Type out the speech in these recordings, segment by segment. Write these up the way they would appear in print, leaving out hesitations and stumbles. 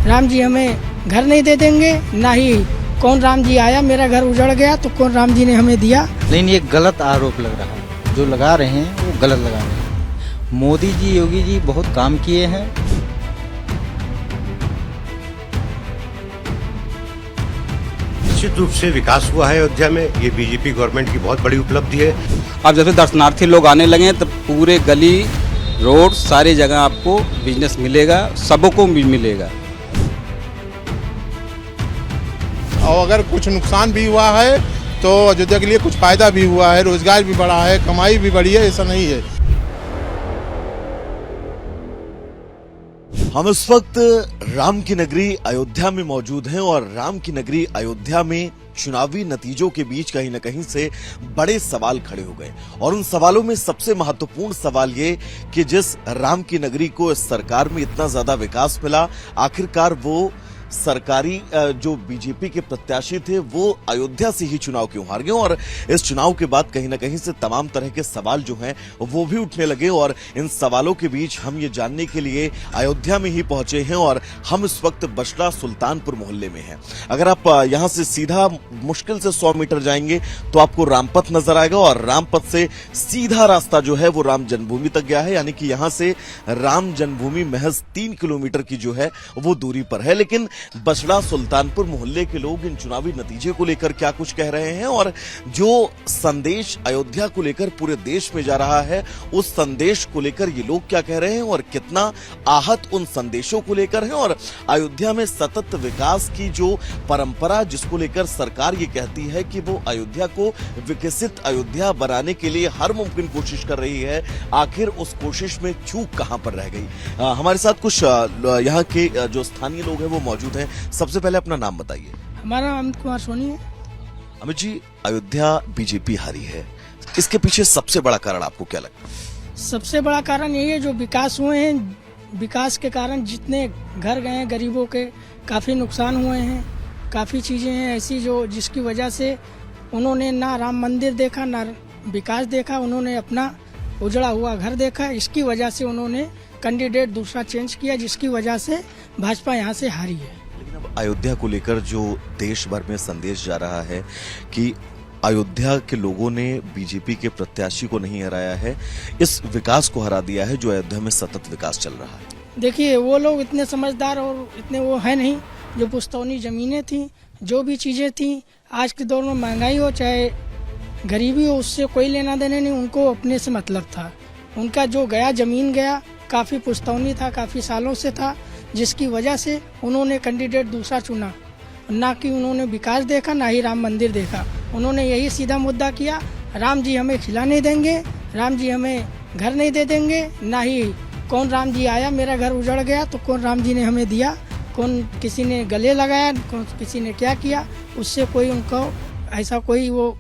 राम जी हमें घर नहीं दे देंगे, ना ही कौन राम जी आया, मेरा घर उजड़ गया तो कौन राम जी ने हमें दिया। लेकिन ये गलत आरोप लग रहा है, जो लगा रहे हैं वो गलत लगा रहे हैं। मोदी जी, योगी जी बहुत काम किए हैं। निश्चित रूप से विकास हुआ है अयोध्या में, ये बीजेपी गवर्नमेंट की बहुत बड़ी उपलब्धि है। अब जैसे दर्शनार्थी लोग आने लगे हैं तो पूरे गली रोड सारी जगह आपको बिजनेस मिलेगा, सबको भी मिलेगा। और अगर कुछ नुकसान भी हुआ है तो अयोध्या के लिए कुछ फायदा भी हुआ है, रोजगार भी बढ़ा है, कमाई भी बढ़ी है, ऐसा नहीं है। हम इस वक्त राम की नगरी अयोध्या में मौजूद हैं और राम की नगरी अयोध्या में चुनावी नतीजों के बीच कहीं न कहीं से बड़े सवाल खड़े हो गए और उन सवालों में सबसे महत्वपूर्ण सवाल ये कि जिस राम की नगरी को इस सरकार में इतना ज्यादा विकास मिला, आखिरकार वो सरकारी जो बीजेपी के प्रत्याशी थे वो अयोध्या से ही चुनाव क्यों हार गए। और इस चुनाव के बाद कहीं ना कहीं से तमाम तरह के सवाल जो हैं वो भी उठने लगे और इन सवालों के बीच हम ये जानने के लिए अयोध्या में ही पहुंचे हैं और हम इस वक्त बछड़ा सुल्तानपुर मोहल्ले में हैं। अगर आप यहां से सीधा मुश्किल से 100 मीटर जाएंगे तो आपको रामपथ नजर आएगा और रामपथ से सीधा रास्ता जो है वो राम जन्मभूमि तक गया है, यानी कि यहां से राम जन्मभूमि महज 3 किलोमीटर की जो है वो दूरी पर है। लेकिन बछड़ा सुल्तानपुर मोहल्ले के लोग इन चुनावी नतीजे को लेकर क्या कुछ कह रहे हैं और जो संदेश अयोध्या को लेकर पूरे देश में जा रहा है उस संदेश को लेकर ये लोग क्या कह रहे हैं और कितना आहत उन संदेशों को लेकर है। और अयोध्या में सतत विकास की जो परंपरा जिसको लेकर सरकार ये कहती है कि वो अयोध्या को विकसित अयोध्या बनाने के लिए हर मुमकिन कोशिश कर रही है, आखिर उस कोशिश में चूक कहां पर रह गई। हमारे साथ कुछ यहाँ के जो स्थानीय लोग हैं वो मौजूद हैं। सबसे पहले अपना नाम बताइए। हमारा नाम अमित कुमार सोनी है। अमित जी, अयोध्या बीजेपी हारी है, इसके पीछे सबसे बड़ा कारण आपको क्या लगता है? सबसे बड़ा कारण यही है जो विकास हुए हैं, विकास के कारण जितने घर गए हैं गरीबों के काफ़ी नुकसान हुए हैं। काफ़ी चीज़ें हैं ऐसी जो जिसकी वजह से उन्होंने ना राम मंदिर देखा ना विकास देखा, उन्होंने अपना उजड़ा हुआ घर देखा। इसकी वजह से उन्होंने कैंडिडेट दूसरा चेंज किया, जिसकी वजह से भाजपा यहाँ से हारी है। लेकिन अब अयोध्या को लेकर जो देश भर में संदेश जा रहा है कि अयोध्या के लोगों ने बीजेपी के प्रत्याशी को नहीं हराया है, इस विकास को हरा दिया है जो अयोध्या में सतत विकास चल रहा है। देखिए वो लोग इतने समझदार और इतने वो है नहीं। जो पुश्तौनी जमीनें थी, जो भी चीज़ें थी, आज के दौर में महंगाई हो चाहे गरीबी हो, उससे कोई लेना देना नहीं, उनको अपने से मतलब था। उनका जो गया जमीन गया काफ़ी पुश्तौनी था, काफ़ी सालों से था, जिसकी वजह से उन्होंने कैंडिडेट दूसरा चुना। ना कि उन्होंने विकास देखा ना ही राम मंदिर देखा। उन्होंने यही सीधा मुद्दा किया, राम जी हमें खिला नहीं देंगे, राम जी हमें घर नहीं दे देंगे, ना ही कौन राम जी आया, मेरा घर उजड़ गया तो कौन राम जी ने हमें दिया, कौन किसी ने गले लगाया, कौन किसी ने क्या किया। उससे कोई उनको ऐसा कोई वो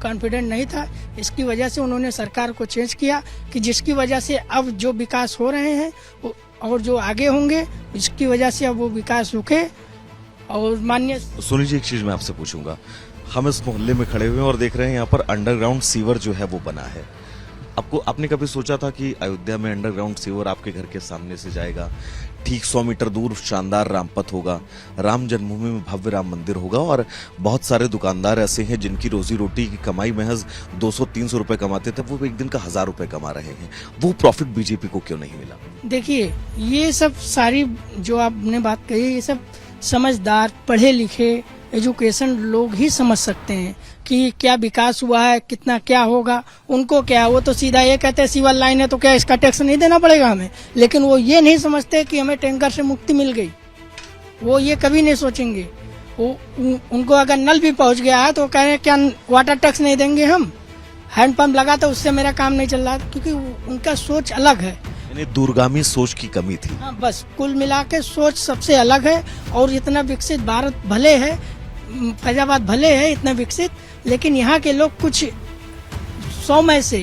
कॉन्फिडेंट नहीं था। इसकी वजह से उन्होंने सरकार को चेंज किया कि जिसकी वजह से अब जो विकास हो रहे हैं और जो आगे होंगे, इसकी वजह से अब वो विकास रुके। और माननीय सोनी जी, एक चीज मैं आपसे पूछूंगा, हम इस मोहल्ले में खड़े हुए हैं और देख रहे हैं यहाँ पर अंडरग्राउंड सीवर जो है वो बना है। आपने कभी सोचा था कि अयोध्या में अंडरग्राउंड सीवर आपके घर के सामने से जाएगा, ठीक 100 मीटर दूर शानदार रामपथ होगा, राम जन्मभूमि में भव्य राम मंदिर होगा और बहुत सारे दुकानदार ऐसे हैं जिनकी रोजी रोटी की कमाई महज 200-300 रुपए कमाते थे, वो एक दिन का 1000 रुपए कमा रहे हैं। वो प्रॉफिट बीजेपी को क्यों नहीं मिला? देखिए ये सब सारी जो आपने बात कही, ये सब समझदार पढ़े लिखे एजुकेशन लोग ही समझ सकते हैं कि क्या विकास हुआ है, कितना क्या होगा। उनको क्या, वो तो सीधा ये कहते हैं सिविल लाइन है तो क्या इसका टैक्स नहीं देना पड़ेगा हमें, लेकिन वो ये नहीं समझते कि हमें टैंकर से मुक्ति मिल गई। वो ये कभी नहीं सोचेंगे। वो उनको अगर नल भी पहुंच गया है तो कह रहे हैं क्या वाटर टैक्स नहीं देंगे, हम हैंडपंप लगा तो उससे मेरा काम नहीं चल रहा, क्योंकि उनका सोच अलग है। यानी दूरगामी सोच की कमी थी। हाँ, बस कुल मिला के सोच सबसे अलग है। और इतना विकसित भारत भले है, फैजाबाद भले है इतना विकसित, लेकिन यहाँ के लोग कुछ 100 में से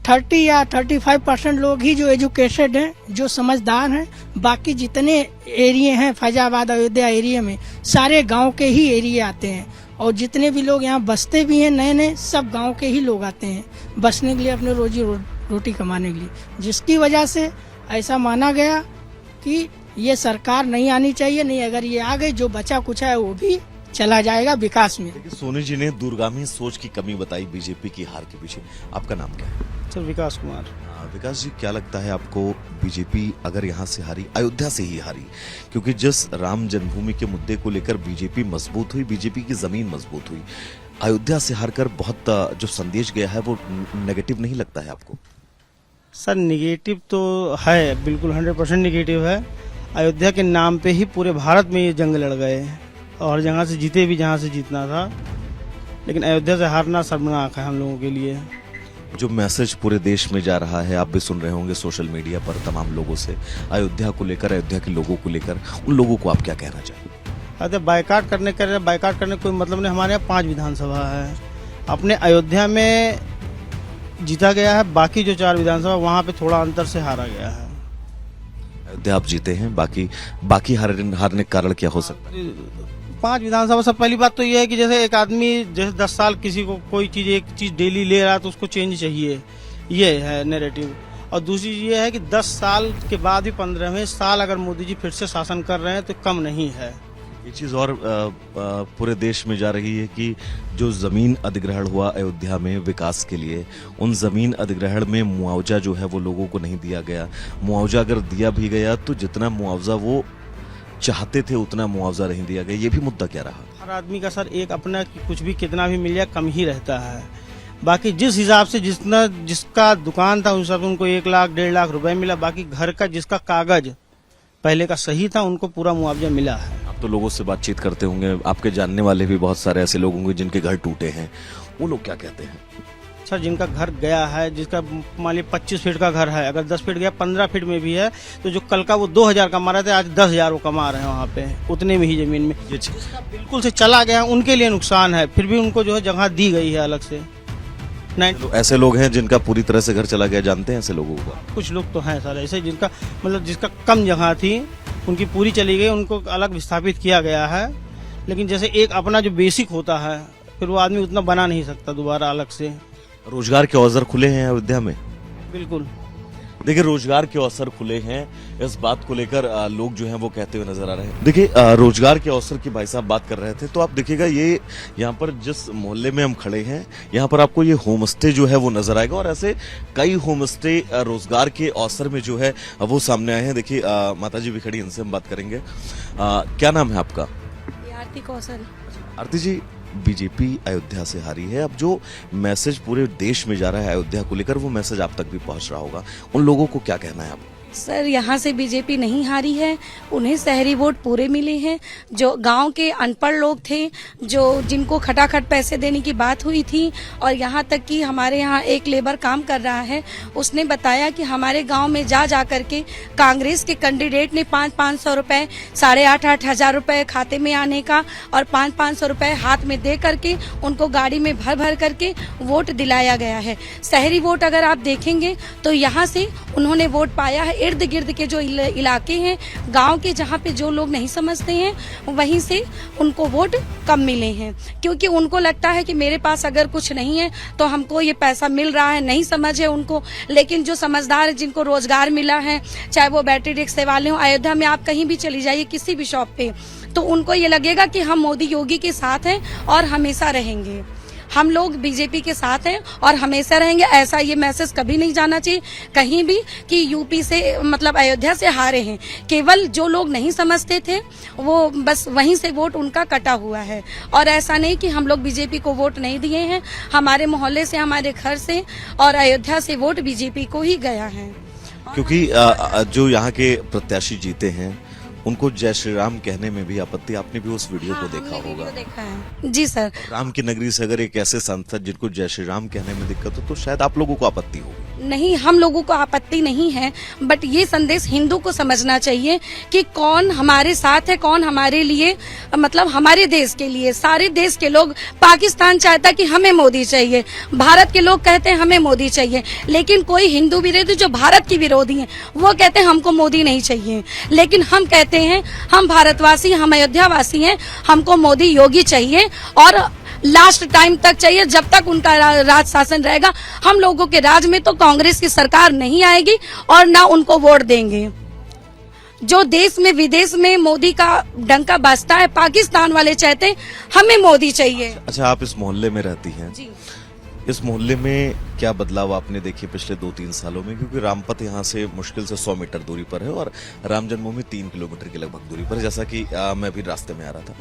30 या 35% लोग ही जो एजुकेटेड हैं, जो समझदार हैं। बाकी जितने एरिया हैं फैजाबाद अयोध्या एरिया में, सारे गांव के ही एरिया आते हैं। और जितने भी लोग यहाँ बसते भी हैं नए नए, सब गांव के ही लोग आते हैं बसने के लिए, अपने रोजी रोटी कमाने के लिए, जिसकी वजह से ऐसा माना गया कि ये सरकार नहीं आनी चाहिए, नहीं अगर ये आ गई जो बचा कुछ है वो भी चला जाएगा विकास में। देखिए, सोनी जी ने दूरगामी सोच की कमी बताई बीजेपी की हार के पीछे। आपका नाम क्या है? सर विकास कुमार। विकास जी, क्या लगता है आपको, बीजेपी अगर यहाँ से हारी, अयोध्या से ही हारी, क्योंकि जिस राम जन्मभूमि के मुद्दे को लेकर बीजेपी मजबूत हुई, बीजेपी की जमीन मजबूत हुई, अयोध्या से हारकर बहुत जो संदेश गया है वो नेगेटिव नहीं लगता है आपको? सर निगेटिव तो है, बिल्कुल 100% निगेटिव है। अयोध्या के नाम पे ही पूरे भारत में ये जंग लड़ गए और जहाँ से जीते भी जहाँ से जीतना था, लेकिन अयोध्या से हारना शर्मनाक है हम लोगों के लिए। जो मैसेज पूरे देश में जा रहा है, आप भी सुन रहे होंगे सोशल मीडिया पर तमाम लोगों से, अयोध्या को लेकर, अयोध्या के लोगों को लेकर, उन लोगों को आप क्या कहना चाहिए? अरे बाइकाट करने का कोई मतलब नहीं। हमारे यहाँ 5 विधानसभा है, अपने अयोध्या में जीता गया है, बाकी जो 4 विधानसभा वहाँ पे थोड़ा अंतर से हारा गया है। अयोध्या आप जीते हैं, बाकी हारने का कारण क्या हो सकता है? 5 विधानसभा। सब पहली बात तो ये है कि जैसे एक आदमी जैसे 10 साल किसी को कोई चीज, एक चीज डेली ले रहा है तो उसको चेंज चाहिए, ये है नैरेटिव। और दूसरी चीज ये है कि 10 साल के बाद भी 15वें साल अगर मोदी जी फिर से शासन कर रहे हैं तो कम नहीं है। ये चीज और पूरे देश में जा रही है कि जो जमीन अधिग्रहण हुआ अयोध्या में विकास के लिए, उन जमीन अधिग्रहण में मुआवजा जो है वो लोगों को नहीं दिया गया। मुआवजा अगर दिया भी गया तो जितना मुआवजा वो चाहते थे उतना मुआवजा नहीं दिया गया। ये भी मुद्दा क्या रहा? हर आदमी का सर एक अपना कुछ भी कितना भी मिल जाए कम ही रहता है। बाकी जिस हिसाब से जिसका दुकान था उस हिसाब से उनको 1 लाख 1.5 लाख रुपए मिला। बाकी घर का जिसका कागज पहले का सही था उनको पूरा मुआवजा मिला है। आप तो लोगों से बातचीत करते होंगे, आपके जानने वाले भी बहुत सारे ऐसे लोग होंगे जिनके घर टूटे हैं, वो लोग क्या कहते हैं? सर जिनका घर गया है, जिसका मान लीजिए 25 फीट का घर है, अगर 10 फीट गया 15 फीट में भी है तो जो कल का वो 2000 कमा रहे थे आज 10,000 वो कमा रहे हैं वहाँ पे उतने में ही जमीन में। जिसका बिल्कुल से चला गया उनके लिए नुकसान है, फिर भी उनको जो है जगह दी गई है अलग से। ऐसे लोग हैं जिनका पूरी तरह से घर चला गया, जानते हैं ऐसे लोगों को? कुछ लोग तो हैं सर ऐसे जिनका मतलब जिसका कम जगह थी उनकी पूरी चली गई, उनको अलग विस्थापित किया गया है। लेकिन जैसे एक अपना जो बेसिक होता है फिर वो आदमी उतना बना नहीं सकता दोबारा अलग से। रोजगार के अवसर खुले हैं अयोध्या में? बिल्कुल। देखिए, रोजगार के अवसर खुले हैं, इस बात को लेकर लोग जो हैं वो कहते हुए नजर आ रहे हैं। देखिए, रोजगार के अवसर की भाई साहब बात कर रहे थे, तो आप देखिएगा ये यहाँ पर जिस मोहल्ले में हम खड़े हैं यहाँ पर आपको ये होम स्टे जो है वो नजर आएगा और ऐसे कई होम स्टे रोजगार के अवसर में जो है वो सामने आए हैं। देखिए, माता जी भी खड़ी, इनसे हम बात करेंगे। क्या नाम है आपका? आरती कौशल। आरती जी, बीजेपी अयोध्या से हारी है, अब जो मैसेज पूरे देश में जा रहा है अयोध्या को लेकर वो मैसेज आप तक भी पहुंच रहा होगा, उन लोगों को क्या कहना है आपको? सर यहाँ से बीजेपी नहीं हारी है, उन्हें शहरी वोट पूरे मिले हैं। जो गांव के अनपढ़ लोग थे, जो जिनको खटाखट पैसे देने की बात हुई थी, और यहाँ तक कि हमारे यहाँ एक लेबर काम कर रहा है, उसने बताया कि हमारे गांव में जा करके कांग्रेस के कैंडिडेट ने 500 रुपए, 8,500 हजार रुपए खाते में आने का और 500 रुपए हाथ में दे करके उनको गाड़ी में भर करके वोट दिलाया गया है। शहरी वोट अगर आप देखेंगे तो यहाँ से उन्होंने वोट पाया है। इर्द गिर्द के जो इलाके हैं, गांव के, जहां पे जो लोग नहीं समझते हैं वहीं से उनको वोट कम मिले हैं, क्योंकि उनको लगता है कि मेरे पास अगर कुछ नहीं है तो हमको ये पैसा मिल रहा है, नहीं समझ है उनको। लेकिन जो समझदार है, जिनको रोजगार मिला है, चाहे वो बैटरी रिक्शे वाले हों, अयोध्या में आप कहीं भी चली जाइए किसी भी शॉप पे, तो उनको ये लगेगा कि हम मोदी योगी के साथ हैं और हमेशा रहेंगे। हम लोग बीजेपी के साथ हैं और हमेशा रहेंगे। ऐसा ये मैसेज कभी नहीं जाना चाहिए कहीं भी कि यूपी से मतलब अयोध्या से हारे हैं। केवल जो लोग नहीं समझते थे वो बस वहीं से वोट उनका कटा हुआ है, और ऐसा नहीं कि हम लोग बीजेपी को वोट नहीं दिए हैं। हमारे मोहल्ले से, हमारे घर से और अयोध्या से वोट बीजेपी को ही गया है। क्योंकि जो यहाँ के प्रत्याशी जीते हैं उनको जय श्री राम कहने में भी आपत्ति, आपने भी उस वीडियो को देखा होगा। देखा है जी सर। राम की नगरी से अगर एक ऐसे सांसद जिनको जय श्री राम कहने में दिक्कत हो तो शायद आप लोगों को आपत्ति होगी। नहीं, हम लोगों को आपत्ति नहीं है, बट ये संदेश हिंदू को समझना चाहिए कि कौन हमारे साथ है, कौन हमारे लिए, मतलब हमारे देश के लिए। सारे देश के लोग, पाकिस्तान चाहता कि हमें मोदी चाहिए, भारत के लोग कहते हैं हमें मोदी चाहिए, लेकिन कोई हिंदू विरोधी जो भारत की विरोधी है वो कहते हैं हमको मोदी नहीं चाहिए। लेकिन हम कहते हैं, हम भारतवासी, हम अयोध्यावासी हैं, हमको मोदी योगी चाहिए और लास्ट टाइम तक चाहिए, जब तक उनका राज शासन रहेगा। हम लोगों के राज में तो कांग्रेस की सरकार नहीं आएगी और ना उनको वोट देंगे। जो देश में विदेश में मोदी का डंका बजता है, पाकिस्तान वाले चाहते हैं हमें मोदी चाहिए। अच्छा, आप इस मोहल्ले में रहती हैं, जी। इस मोहल्ले में क्या बदलाव आपने देखे पिछले 2-3 सालों में? क्योंकि रामपथ यहाँ से मुश्किल से 100 मीटर दूरी पर है और राम जन्मभूमि 3 किलोमीटर की लगभग दूरी पर है, जैसा कि मैं भी रास्ते में आ रहा था।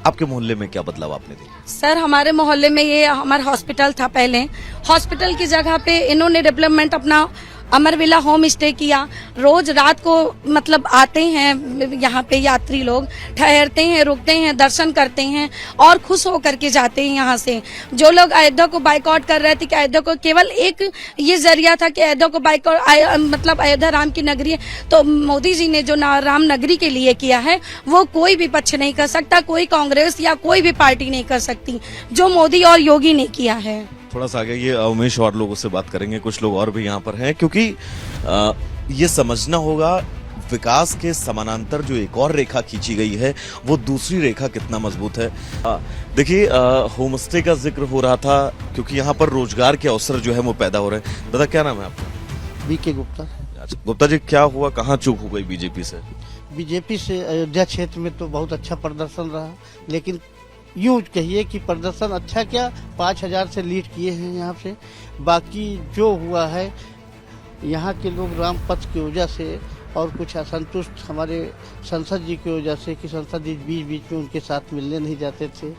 आपके मोहल्ले में क्या बदलाव आपने देखे? सर हमारे मोहल्ले में ये हमारा हॉस्पिटल था पहले, हॉस्पिटल की जगह पे इन्होंने डेवलपमेंट अपना अमरविला होम स्टे किया। रोज रात को मतलब आते हैं यहाँ पे यात्री लोग, ठहरते हैं, रुकते हैं, दर्शन करते हैं और खुश होकर के जाते हैं यहाँ से। जो लोग अयोध्या को बाइकआउट कर रहे थे कि अयोध्या को केवल एक ये जरिया था कि अयोध्या को बाइकआउट मतलब अयोध्या राम की नगरी है, तो मोदी जी ने जो राम नगरी के लिए किया है वो कोई भी पक्ष नहीं कर सकता, कोई कांग्रेस या कोई भी पार्टी नहीं कर सकती जो मोदी और योगी ने किया है। थोड़ा सा आगे ये उमेश और लोगों से बात करेंगे, कुछ लोग और भी यहाँ पर हैं, क्योंकि ये समझना होगा विकास के समानांतर जो एक और रेखा खींची गई है वो दूसरी रेखा कितना मजबूत है। देखिए, होम स्टे का जिक्र हो रहा था क्योंकि यहाँ पर रोजगार के अवसर जो है वो पैदा हो रहे हैं। दादा, क्या नाम है आपका? बीके गुप्ता। अच्छा, गुप्ता जी, क्या हुआ, कहाँ चूक हो गई बीजेपी से? बीजेपी से अयोध्या क्षेत्र में तो बहुत अच्छा प्रदर्शन रहा, लेकिन यूं कहिए कि प्रदर्शन अच्छा क्या, 5000 से लीड किए हैं यहाँ से। बाकी जो हुआ है यहाँ के लोग रामपथ की वजह से और कुछ असंतुष्ट हमारे संसद जी की वजह से कि संसद जी बीच बीच में उनके साथ मिलने नहीं जाते थे।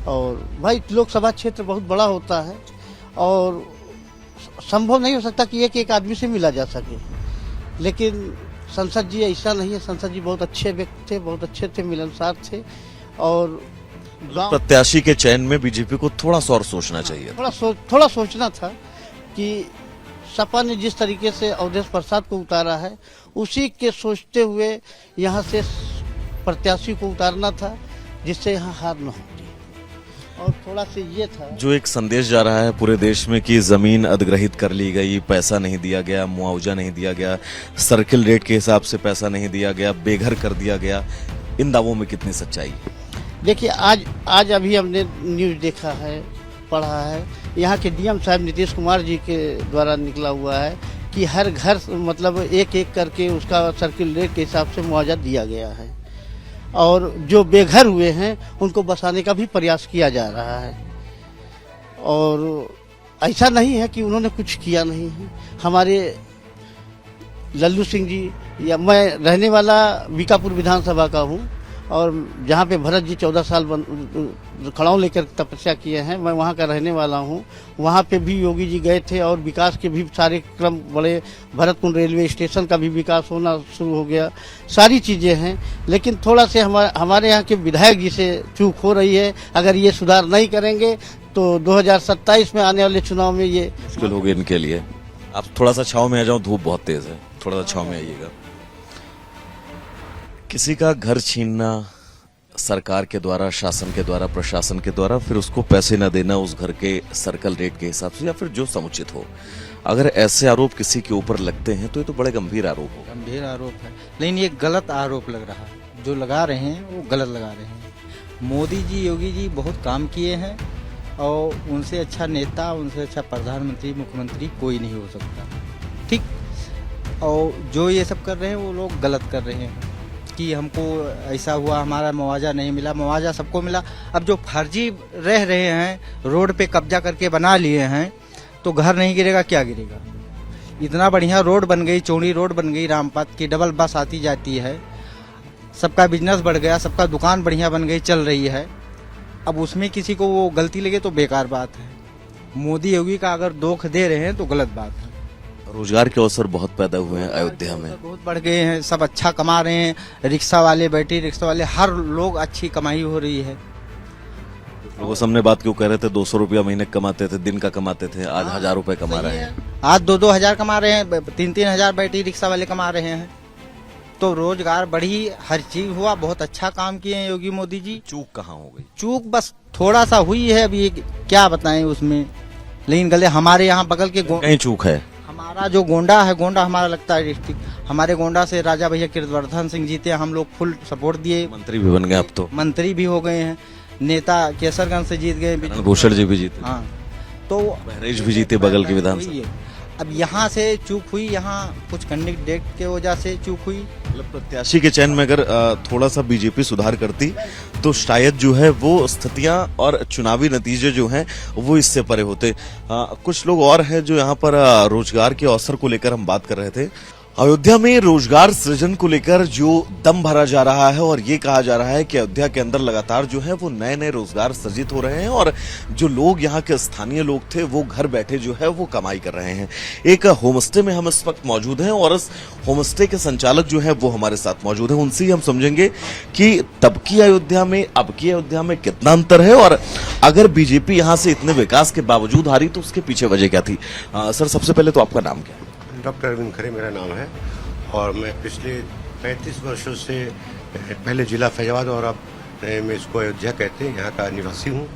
और भाई लोकसभा क्षेत्र बहुत बड़ा होता है और संभव नहीं हो सकता कि एक आदमी से मिला जा सके, लेकिन संसद जी ऐसा नहीं है। संसद जी बहुत अच्छे व्यक्ति थे, बहुत अच्छे थे, मिलनसार थे और प्रत्याशी के चयन में बीजेपी को थोड़ा सा और सोचना चाहिए, थोड़ा सोचना था कि सपा ने जिस तरीके से अवधेश प्रसाद को उतारा है उसी के सोचते हुए यहाँ से प्रत्याशी को उतारना था जिससे यहाँ हार न होती। और थोड़ा सा ये था जो एक संदेश जा रहा है पूरे देश में कि जमीन अधिग्रहित कर ली गई, पैसा नहीं दिया गया, मुआवजा नहीं दिया गया, सर्किल रेट के हिसाब से पैसा नहीं दिया गया, बेघर कर दिया गया, इन दावों में कितनी सच्चाई है? देखिए, आज अभी हमने न्यूज़ देखा है, पढ़ा है, यहाँ के डीएम साहब नीतीश कुमार जी के द्वारा निकला हुआ है कि हर घर मतलब एक एक करके उसका सर्किल रेट के हिसाब से मुआवजा दिया गया है और जो बेघर हुए हैं उनको बसाने का भी प्रयास किया जा रहा है। और ऐसा नहीं है कि उन्होंने कुछ किया नहीं है। हमारे लल्लू सिंह जी, या मैं रहने वाला बीकापुर विधानसभा का हूँ और जहाँ पे भरत जी 14 साल खड़ाऊ लेकर तपस्या किए हैं, मैं वहाँ का रहने वाला हूँ। वहाँ पे भी योगी जी गए थे और विकास के भी सारे क्रम बड़े, भरतकुंड रेलवे स्टेशन का भी विकास होना शुरू हो गया, सारी चीज़ें हैं। लेकिन थोड़ा से हमारे यहाँ के विधायक जी से चूक हो रही है। अगर ये सुधार नहीं करेंगे तो 2027 में आने वाले चुनाव में ये मुश्किल होगी इनके लिए। आप थोड़ा सा छाँव में आ जाओ, धूप बहुत तेज है, थोड़ा सा छाँव में आइएगा। किसी का घर छीनना सरकार के द्वारा, शासन के द्वारा, प्रशासन के द्वारा, फिर उसको पैसे न देना उस घर के सर्कल रेट के हिसाब से या फिर जो समुचित हो, अगर ऐसे आरोप किसी के ऊपर लगते हैं तो ये तो बड़े गंभीर आरोप हो। गंभीर आरोप है, लेकिन ये गलत आरोप लग रहा है। जो लगा रहे हैं वो गलत लगा रहे हैं। मोदी जी, योगी जी बहुत काम किए हैं और उनसे अच्छा नेता, उनसे अच्छा प्रधानमंत्री, मुख्यमंत्री कोई नहीं हो सकता, ठीक। और जो ये सब कर रहे हैं वो लोग गलत कर रहे हैं कि हमको ऐसा हुआ, हमारा मुआवजा नहीं मिला। मुआवजा सबको मिला। अब जो फर्जी रह रहे हैं, रोड पे कब्जा करके बना लिए हैं, तो घर नहीं गिरेगा, क्या गिरेगा? इतना बढ़िया रोड बन गई, चौड़ी रोड बन गई रामपथ की, डबल बस आती जाती है, सबका बिजनेस बढ़ गया, सबका दुकान बढ़िया बन गई, चल रही है। अब उसमें किसी को वो गलती लगे तो बेकार बात है। मोदी योगी का अगर दोख दे रहे हैं तो गलत बात है। रोजगार के अवसर बहुत पैदा हुए हैं अयोध्या में, बहुत बढ़ गए हैं, सब अच्छा कमा रहे हैं। रिक्शा वाले, बैटरी रिक्शा वाले, हर लोग अच्छी कमाई हो रही है। लोगों सामने बात क्यों कह रहे थे 200 रुपया महीने कमाते थे, दिन का कमाते थे, आज 1000 रुपए कमा रहे हैं। आज 2-2 हजार कमा रहे हैं, 3-3 हजार बैटरी रिक्शा वाले कमा रहे हैं। तो रोजगार बढ़ी, हर चीज हुआ, बहुत अच्छा काम किए हैं योगी मोदी जी। चूक कहाँ हो गई? चूक बस थोड़ा सा हुई है, अभी क्या बताएं उसमें, लेकिन गले हमारे यहाँ बगल के कहीं चूक है। हमारा जो गोंडा है, गोंडा हमारा लगता है डिस्ट्रिक्ट, हमारे गोंडा से राजा भैया कीर्तिवर्धन सिंह जीते, हम लोग फुल सपोर्ट दिए, मंत्री भी बन गए, अब तो मंत्री भी हो गए हैं, नेता केसरगंज से जीत गए, भूषण जी भी जीते, हाँ, तो बहरेज भी जीते बगल के विधानसभा। अब यहाँ से चूक हुई, यहाँ कुछ कैंडिडेट के वजह से चूक हुई, मतलब प्रत्याशी के चयन में अगर थोड़ा सा बीजेपी सुधार करती तो शायद जो है वो स्थितियां और चुनावी नतीजे जो हैं वो इससे परे होते। कुछ लोग और हैं जो यहाँ पर रोजगार के अवसर को लेकर हम बात कर रहे थे। अयोध्या में रोजगार सृजन को लेकर जो दम भरा जा रहा है और ये कहा जा रहा है कि अयोध्या के अंदर लगातार जो है वो नए नए रोजगार सृजित हो रहे हैं और जो लोग यहाँ के स्थानीय लोग थे वो घर बैठे जो है वो कमाई कर रहे हैं। एक होमस्टे में हम इस वक्त मौजूद हैं और इस होमस्टे के संचालक जो है वो हमारे साथ मौजूद हैं। उनसे ही हम समझेंगे कि तब की अयोध्या में अब की अयोध्या में कितना अंतर है और अगर बीजेपी यहाँ से इतने विकास के बावजूद हारी तो उसके पीछे वजह क्या थी। सर, सबसे पहले तो आपका नाम क्या है? डॉक्टर अरविंद खरे मेरा नाम है और मैं पिछले 35 वर्षों से पहले जिला फैजाबाद और अब मैं इसको अयोध्या कहते हैं यहाँ का निवासी हूँ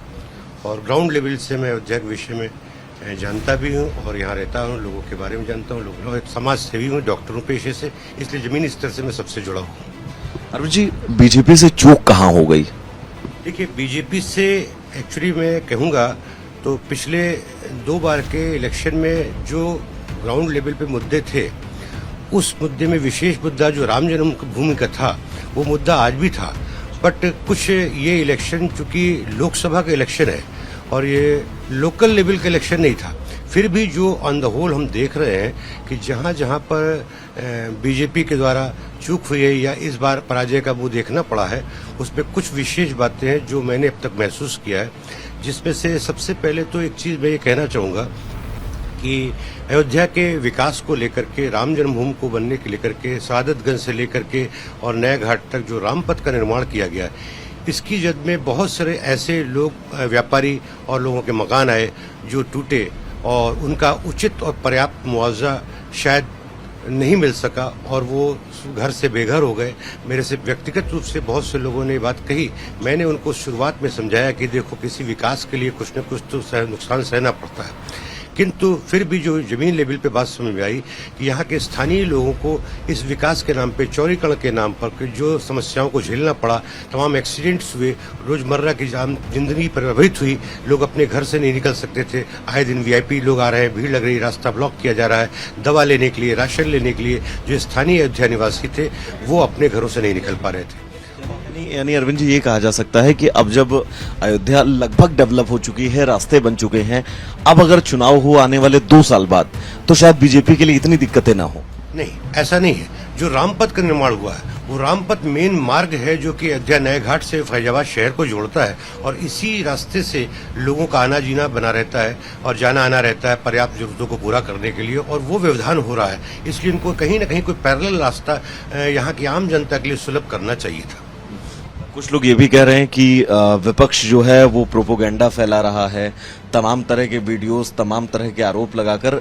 और ग्राउंड लेवल से मैं अयोध्या के विषय में जानता भी हूँ और यहाँ रहता हूँ, लोगों के बारे में जानता हूँ। लोग एक समाज सेवी हूँ, डॉक्टरों पेशे से, इसलिए जमीनी स्तर से मैं सबसे जुड़ा हूँ। अरविंद जी, बीजेपी से चूक कहाँ हो गई? देखिए, बीजेपी से एक्चुअली मैं कहूँगा तो पिछले 2 बार के इलेक्शन में जो ग्राउंड लेवल पे मुद्दे थे, उस मुद्दे में विशेष मुद्दा जो राम जन्मभूमि का था वो मुद्दा आज भी था। बट कुछ ये इलेक्शन चूंकि लोकसभा का इलेक्शन है और ये लोकल लेवल का इलेक्शन नहीं था, फिर भी जो ऑन द होल हम देख रहे हैं कि जहाँ जहाँ पर बीजेपी के द्वारा चूक हुई है या इस बार पराजय का मुंह देखना पड़ा है, उसमें कुछ विशेष बातें हैं जो मैंने अब तक महसूस किया है। जिसमें से सबसे पहले तो एक चीज़ मैं ये कहना चाहूँगा कि अयोध्या के विकास को लेकर के, राम जन्मभूमि को बनने के लेकर के, शहादतगंज से लेकर के और नया घाट तक जो रामपथ का निर्माण किया गया, इसकी जद में बहुत सारे ऐसे लोग, व्यापारी और लोगों के मकान आए जो टूटे और उनका उचित और पर्याप्त मुआवजा शायद नहीं मिल सका और वो घर से बेघर हो गए। मेरे से व्यक्तिगत रूप से बहुत से लोगों ने ये बात कही। मैंने उनको शुरुआत में समझाया कि देखो, किसी विकास के लिए कुछ न कुछ तो नुकसान सहना पड़ता है, किंतु फिर भी जो जमीन लेवल पे बात समझ में आई कि यहाँ के स्थानीय लोगों को इस विकास के नाम पे, चौड़ीकरण के नाम पर जो समस्याओं को झेलना पड़ा, तमाम एक्सीडेंट्स हुए, रोजमर्रा की जिंदगी प्रभावित हुई, लोग अपने घर से नहीं निकल सकते थे, आए दिन वीआईपी लोग आ रहे हैं, भीड़ लग रही, रास्ता ब्लॉक किया जा रहा है, दवा लेने के लिए, राशन लेने के लिए जो स्थानीय अयोध्या निवासी थे वो अपने घरों से नहीं निकल पा रहे थे। यानी अरविंद जी, ये कहा जा सकता है कि अब जब अयोध्या लगभग डेवलप हो चुकी है, रास्ते बन चुके हैं, अब अगर चुनाव हो आने वाले 2 साल बाद तो शायद बीजेपी के लिए इतनी दिक्कतें ना हो। नहीं, ऐसा नहीं है। जो रामपथ का निर्माण हुआ है वो रामपथ मेन मार्ग है जो कि अयोध्या नए घाट से फैजाबाद शहर को जोड़ता है और इसी रास्ते से लोगों का आना जीना बना रहता है और जाना आना रहता है पर्याप्त जरूरतों को पूरा करने के लिए, और वो व्यवधान हो रहा है। इसलिए उनको कहीं ना कहीं कोई पैरेलल रास्ता यहाँ की आम जनता के लिए सुलभ करना चाहिए था। कुछ लोग ये भी कह रहे हैं कि विपक्ष जो है वो प्रोपोगेंडा फैला रहा है, तमाम तरह के वीडियोस, तमाम तरह के आरोप लगाकर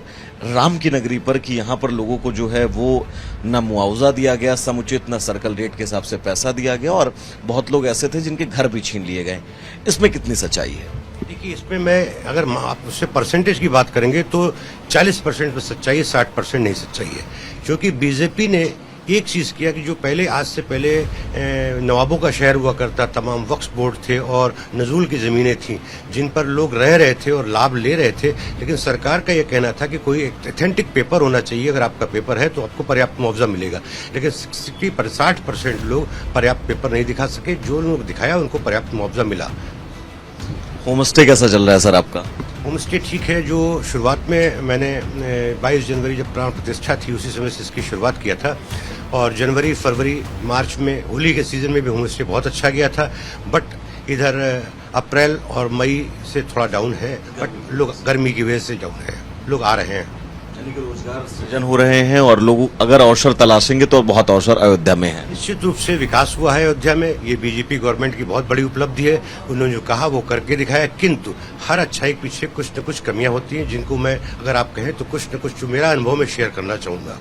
राम की नगरी पर कि यहाँ पर लोगों को जो है वो न मुआवजा दिया गया समुचित, न सर्कल रेट के हिसाब से पैसा दिया गया और बहुत लोग ऐसे थे जिनके घर भी छीन लिए गए। इसमें कितनी सच्चाई है? देखिए, इसमें मैं अगर आप उससे परसेंटेज की बात करेंगे तो 40% में सच्चाई है, 60% नहीं सच्चाई है। क्योंकि बीजेपी ने एक चीज़ किया कि जो पहले, आज से पहले नवाबों का शहर हुआ करता, तमाम वक्फ बोर्ड थे और नजूल की ज़मीनें थीं जिन पर लोग रह रहे थे और लाभ ले रहे थे, लेकिन सरकार का यह कहना था कि कोई ऑथेंटिक पेपर होना चाहिए, अगर आपका पेपर है तो आपको पर्याप्त मुआवजा मिलेगा। लेकिन 60% लोग पर्याप्त पेपर नहीं दिखा सके, जो लोग दिखाया उनको पर्याप्त मुआवजा मिला। होमस्टे कैसा चल रहा है सर आपका? होमस्टे ठीक है। जो शुरुआत में मैंने 22 जनवरी जब प्राण प्रतिष्ठा थी उसी समय से इसकी शुरुआत किया था और जनवरी, फरवरी, मार्च में होली के सीजन में भी होमस्टे बहुत अच्छा गया था। बट इधर अप्रैल और मई से थोड़ा डाउन है, बट लोग गर्मी की वजह से डाउन है, लोग आ रहे हैं। रोजगार सृजन हो रहे हैं और लोग अगर अवसर तलाशेंगे तो बहुत अवसर अयोध्या में है। निश्चित रूप से विकास हुआ है अयोध्या में, ये बीजेपी गवर्नमेंट की बहुत बड़ी उपलब्धि है। उन्होंने जो कहा वो करके दिखाया, किंतु हर अच्छाई के पीछे कुछ न कुछ कमियां होती हैं जिनको मैं, अगर आप कहें तो कुछ न कुछ जो मेरा अनुभव में शेयर करना चाहूंगा।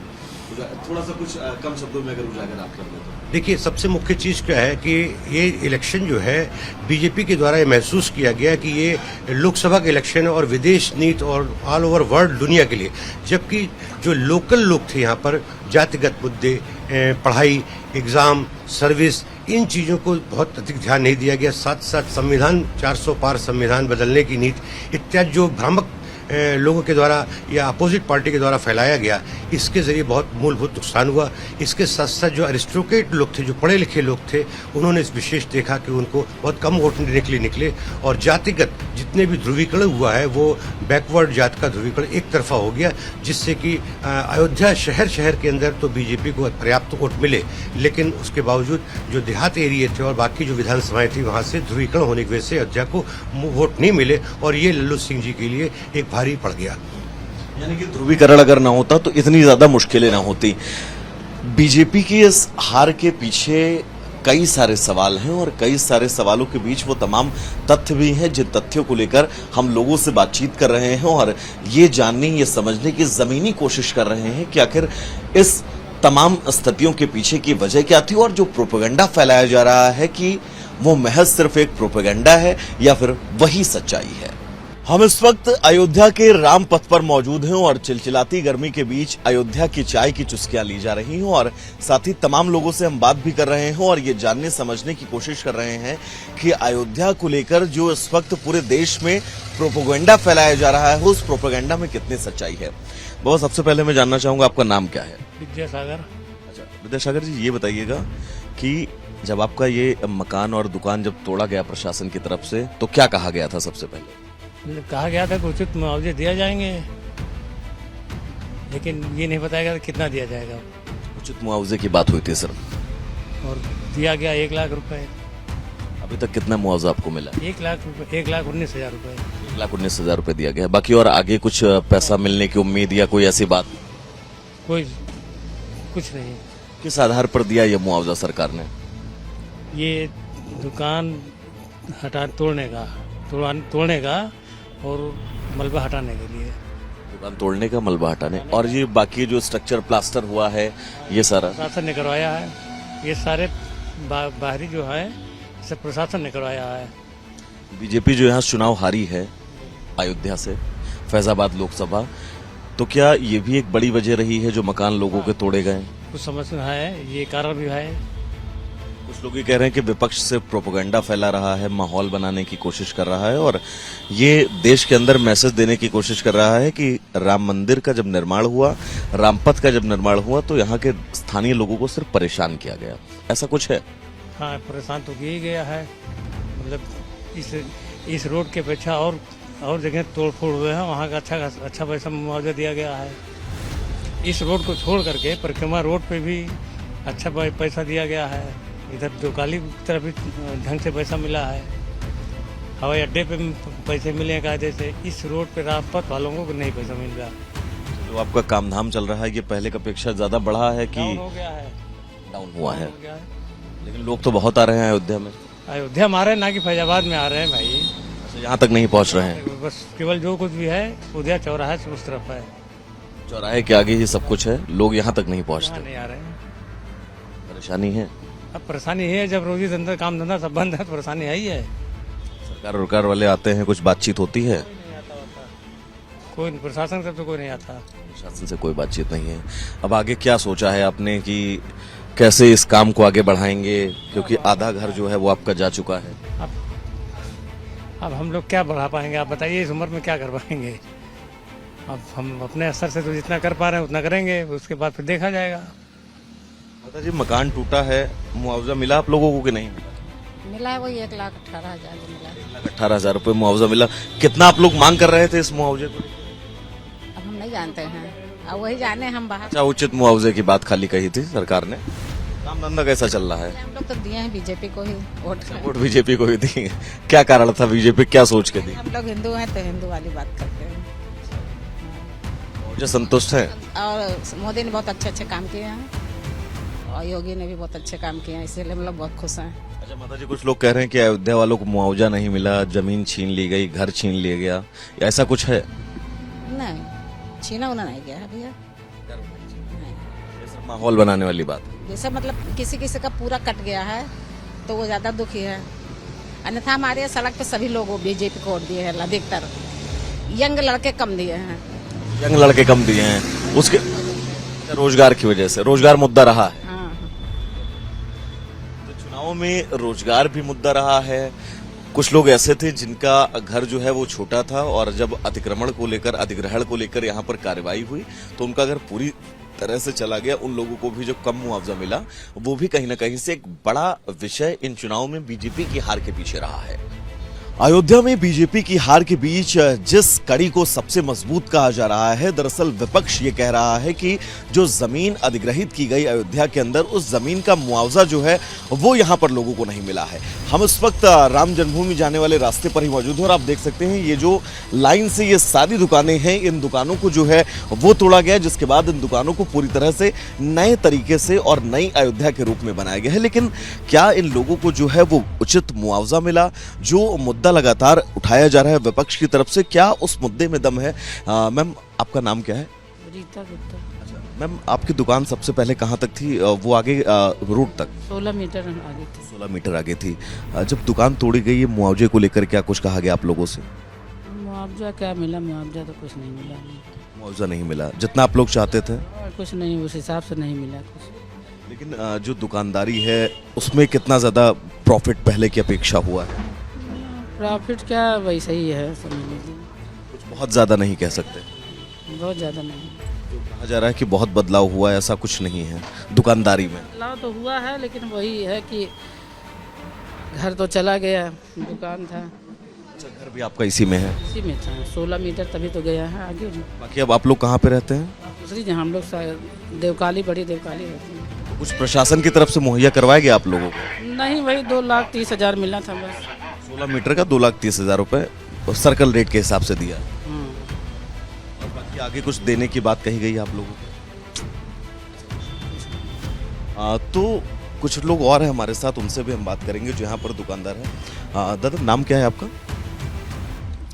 थोड़ा सा कुछ कम शब्दों में अगर उजागर आप कर दें तो। देखिए, सबसे मुख्य चीज क्या है कि ये इलेक्शन जो है बीजेपी के द्वारा ये महसूस किया गया कि ये लोकसभा का इलेक्शन है और विदेश नीति और ऑल ओवर वर्ल्ड दुनिया के लिए, जबकि जो लोकल लोग थे यहाँ पर, जातिगत मुद्दे, पढ़ाई, एग्जाम, सर्विस, इन चीज़ों को बहुत अधिक ध्यान नहीं दिया गया। साथ साथ संविधान 400 पार संविधान बदलने की नीति इत्यादि जो भ्रामक लोगों के द्वारा या अपोजिट पार्टी के द्वारा फैलाया गया, इसके जरिए बहुत मूलभूत नुकसान हुआ। इसके साथ साथ जो अरिस्टोक्रेट लोग थे, जो पढ़े लिखे लोग थे, उन्होंने इस विशेष देखा कि उनको बहुत कम वोट निकले और जातिगत जितने भी ध्रुवीकरण हुआ है वो बैकवर्ड जात का ध्रुवीकरण एक तरफा हो गया, जिससे कि अयोध्या शहर के अंदर तो बीजेपी को पर्याप्त वोट मिले, लेकिन उसके बावजूद जो देहात एरिया थे और बाकी जो विधानसभाएं थी वहां से ध्रुवीकरण होने की वजह से अयोध्या को वोट नहीं मिले और ये लल्लू सिंह जी के लिए एक भारी पड़ गया। यानी कि ध्रुवीकरण अगर ना होता तो इतनी ज्यादा मुश्किलें ना होती। बीजेपी की इस हार के पीछे कई सारे सवाल हैं और कई सारे सवालों के बीच वो तमाम तथ्य भी हैं जिन तथ्यों को लेकर हम लोगों से बातचीत कर रहे हैं और ये जानने, ये समझने की जमीनी कोशिश कर रहे हैं कि आखिर इस तमाम स्थितियों के पीछे की वजह क्या थी और जो प्रोपेगेंडा फैलाया जा रहा है कि वो महज सिर्फ एक प्रोपेगेंडा है या फिर वही सच्चाई है। हम इस वक्त अयोध्या के राम पथ पर मौजूद हैं और चिलचिलाती गर्मी के बीच अयोध्या की चाय की चुस्कियां ली जा रही हैं और साथ ही तमाम लोगों से हम बात भी कर रहे हैं और ये जानने समझने की कोशिश कर रहे हैं कि अयोध्या को लेकर जो इस वक्त पूरे देश में प्रोपेगेंडा फैलाया जा रहा है उस प्रोपेगेंडा में कितनी सच्चाई है। बहुत सबसे पहले मैं जानना चाहूंगा आपका नाम क्या है? विद्यासागर। अच्छा विद्यासागर जी, ये बताइएगा कि जब आपका ये मकान और दुकान जब तोड़ा गया प्रशासन की तरफ से तो क्या कहा गया था? सबसे पहले कहा गया था कि उचित मुआवजे दिया जाएंगे, लेकिन ये नहीं बताया गया कितना दिया जाएगा। उचित मुआवजे की बात हुई थी सर और दिया गया 1 लाख रुपए। अभी तक कितना मुआवजा आपको मिला? 1,19,000 रुपए। 1,19,000 रुपए दिया गया। बाकी और आगे कुछ पैसा मिलने की उम्मीद या कोई ऐसी बात? कोई कुछ नहीं। किस आधार पर दिया ये मुआवजा सरकार ने? ये दुकान तोड़ने का और मलबा हटाने के लिए। दुकान तोड़ने का, मलबा हटाने, और ये बाकी जो स्ट्रक्चर प्लास्टर हुआ है ये सारा प्रशासन ने करवाया है। ये सारे बाहरी जो है सब प्रशासन ने करवाया है। बीजेपी जो यहाँ चुनाव हारी है अयोध्या से फैजाबाद लोकसभा, तो क्या ये भी एक बड़ी वजह रही है जो मकान लोगों के तोड़े गए? कुछ समझ में है, ये कारण भी है। कुछ लोग ये कह रहे हैं कि विपक्ष से प्रोपेगेंडा फैला रहा है, माहौल बनाने की कोशिश कर रहा है और ये देश के अंदर मैसेज देने की कोशिश कर रहा है कि राम मंदिर का जब निर्माण हुआ, रामपथ का जब निर्माण हुआ तो यहाँ के स्थानीय लोगों को सिर्फ परेशान किया गया। ऐसा कुछ है? हाँ, परेशान तो किया गया है। मतलब इस रोड के अपेक्षा और जगह तोड़ फोड़ हुए हैं, वहाँ का अच्छा पैसा मुआवजा दिया गया है। इस रोड को छोड़ करके परिक्रमा रोड पे भी अच्छा पैसा दिया गया है। इधर दोकाली की तरफ भी ढंग से पैसा मिला है। हवाई अड्डे पे पैसे मिले कायदे से। इस रोड पे राजपथ वालों को नहीं पैसा मिल रहा। जो आपका काम धाम चल रहा है ये पहले की अपेक्षा ज्यादा बढ़ा है कि डाउन हो गया है? डाउन हुआ है। लेकिन लोग तो बहुत आ रहे हैं अयोध्या में। अयोध्या में आ रहे हैं, ना कि फैजाबाद में आ रहे हैं भाई। यहाँ तक नहीं पहुँच रहे हैं? बस केवल जो कुछ भी है उदया चौराहा से उस तरफ है। चौराहे के आगे ही सब कुछ है, लोग यहाँ तक नहीं पहुँचते। नहीं आ रहे हैं। परेशानी है। अब परेशानी है, जब रोजी धंधा काम धंधा सब बंद है तो परेशानी है ही है। सरकार वाले आते हैं, कुछ बातचीत होती है? कोई प्रशासन से तो कोई नहीं आता। प्रशासन से कोई बातचीत नहीं है। अब आगे क्या सोचा है आपने कि कैसे इस काम को आगे बढ़ाएंगे, क्योंकि आधा घर जो है वो आपका जा चुका है? अब हम लोग क्या बढ़ा पाएंगे, आप बताइए। इस उम्र में क्या कर पाएंगे? अब हम अपने स्तर से तो जितना कर पा रहे हैं उतना करेंगे, उसके बाद फिर देखा जाएगा। माता जी, मकान टूटा है, मुआवजा मिला आप लोगों को कि नहीं मिला है? वही 1,18,000 मिला। 1,18,000 रुपए मुआवजा मिला। कितना आप लोग मांग कर रहे थे इस मुआवजे को? अब हम नहीं जानते हैं, अब वही जाने हम बाहर। अच्छा, उचित मुआवजे की बात खाली कही थी सरकार ने। काम धंधा कैसा चल रहा है? हम लोग तो दिए हैं बीजेपी को ही वोट बीजेपी को ही दी। क्या कारण था? बीजेपी क्या सोच के दी? हम लोग हिंदू हैं तो हिंदू वाली बात करते हैं। मुझे संतुष्ट है और मोदी ने बहुत अच्छे काम किए हैं और योगी ने भी बहुत अच्छे काम किए हैं, इसीलिए हम लोग बहुत खुश हैं। अच्छा माता जी, कुछ लोग कह रहे हैं कि अयोध्या वालों को मुआवजा नहीं मिला, जमीन छीन ली गई, घर छीन लिया गया, ऐसा कुछ है? नहीं, छीना उना नहीं गया है भैया। माहौल बनाने वाली बात। जैसे मतलब किसी का पूरा कट गया है तो वो ज्यादा दुखी है। अन्यथा हमारे सड़क पे सभी लोग बीजेपी को वोट दिए हैं, अधिकतर यंग लड़के कम दिए हैं। यंग लड़के कम दिए हैं, उसके रोजगार की वजह से। रोजगार मुद्दा रहा है। हाँ। तो चुनाव में रोजगार भी मुद्दा रहा है, कुछ लोग ऐसे थे जिनका घर जो है वो छोटा था और जब अतिक्रमण को लेकर अधिग्रहण को लेकर यहाँ पर कार्रवाई हुई तो उनका घर पूरी तरह से चला गया। उन लोगों को भी जो कम मुआवजा मिला वो भी कहीं ना कहीं से एक बड़ा विषय इन चुनाव में बीजेपी की हार के पीछे रहा है। अयोध्या में बीजेपी की हार के बीच जिस कड़ी को सबसे मजबूत कहा जा रहा है, दरअसल विपक्ष ये कह रहा है कि जो जमीन अधिग्रहित की गई अयोध्या के अंदर, उस जमीन का मुआवजा जो है वो यहाँ पर लोगों को नहीं मिला है। हम इस वक्त राम जन्मभूमि जाने वाले रास्ते पर ही मौजूद हैं और आप देख सकते हैं ये जो लाइन से ये सारी दुकानें हैं, इन दुकानों को जो है वो तोड़ा गया, जिसके बाद इन दुकानों को पूरी तरह से नए तरीके से और नई अयोध्या के रूप में बनाया गया है। लेकिन क्या इन लोगों को जो है वो उचित मुआवजा मिला? जो मुद्दा लगातार उठाया जा रहा है विपक्ष की तरफ से, क्या उस मुद्दे में दम है? मैम, आपका नाम क्या है? रीता गुप्ता। मैम, आपकी दुकान सबसे पहले कहाँ तक थी? वो आगे रोड तक 16 मीटर आगे थी। 16 मीटर आगे थी। जब दुकान तोड़ी गई, ये मुआवजे को लेकर क्या कुछ कहा गया आप लोगों से? मुआवजा क्या मिला? मुआवजा तो कुछ नहीं मिला। मुआवजा नहीं मिला जितना आप लोग चाहते थे? और कुछ नहीं, उस हिसाब से नहीं मिला कुछ। लेकिन जो दुकानदारी है उसमें कितना ज्यादा प्रॉफिट पहले की अपेक्षा हुआ है? प्रॉफिट क्या, वैसे ही है, समझ लीजिए। कुछ बहुत ज्यादा नहीं कह सकते। बहुत ज़्यादा नहीं। जो कहा जा रहा है कि बहुत बदलाव हुआ है, ऐसा कुछ नहीं है दुकानदारी में। बदलाव तो हुआ है, लेकिन वही है कि घर तो चला गया, दुकान था, अच्छा, घर भी आपका इसी में है? इसी में था। 16 मीटर तभी तो गया है आगे। बाकी अब आप लोग कहाँ पे रहते हैं? दूसरी जहाँ हम लोग देवकाली, बड़ी देवकाली रहती है। कुछ प्रशासन की तरफ से मुहैया करवाया गया आप लोगों को? नहीं, वही 2,30,000 मिला था बस। 16 मीटर का 2,30,000 रुपए सर्कल रेट के हिसाब से दिया। और बाकी आगे कुछ देने की बात कही गई आप लोगों को? तो कुछ लोग और हैं हमारे साथ, उनसे भी हम बात करेंगे जो यहाँ पर दुकानदार है। दादा, नाम क्या है आपका?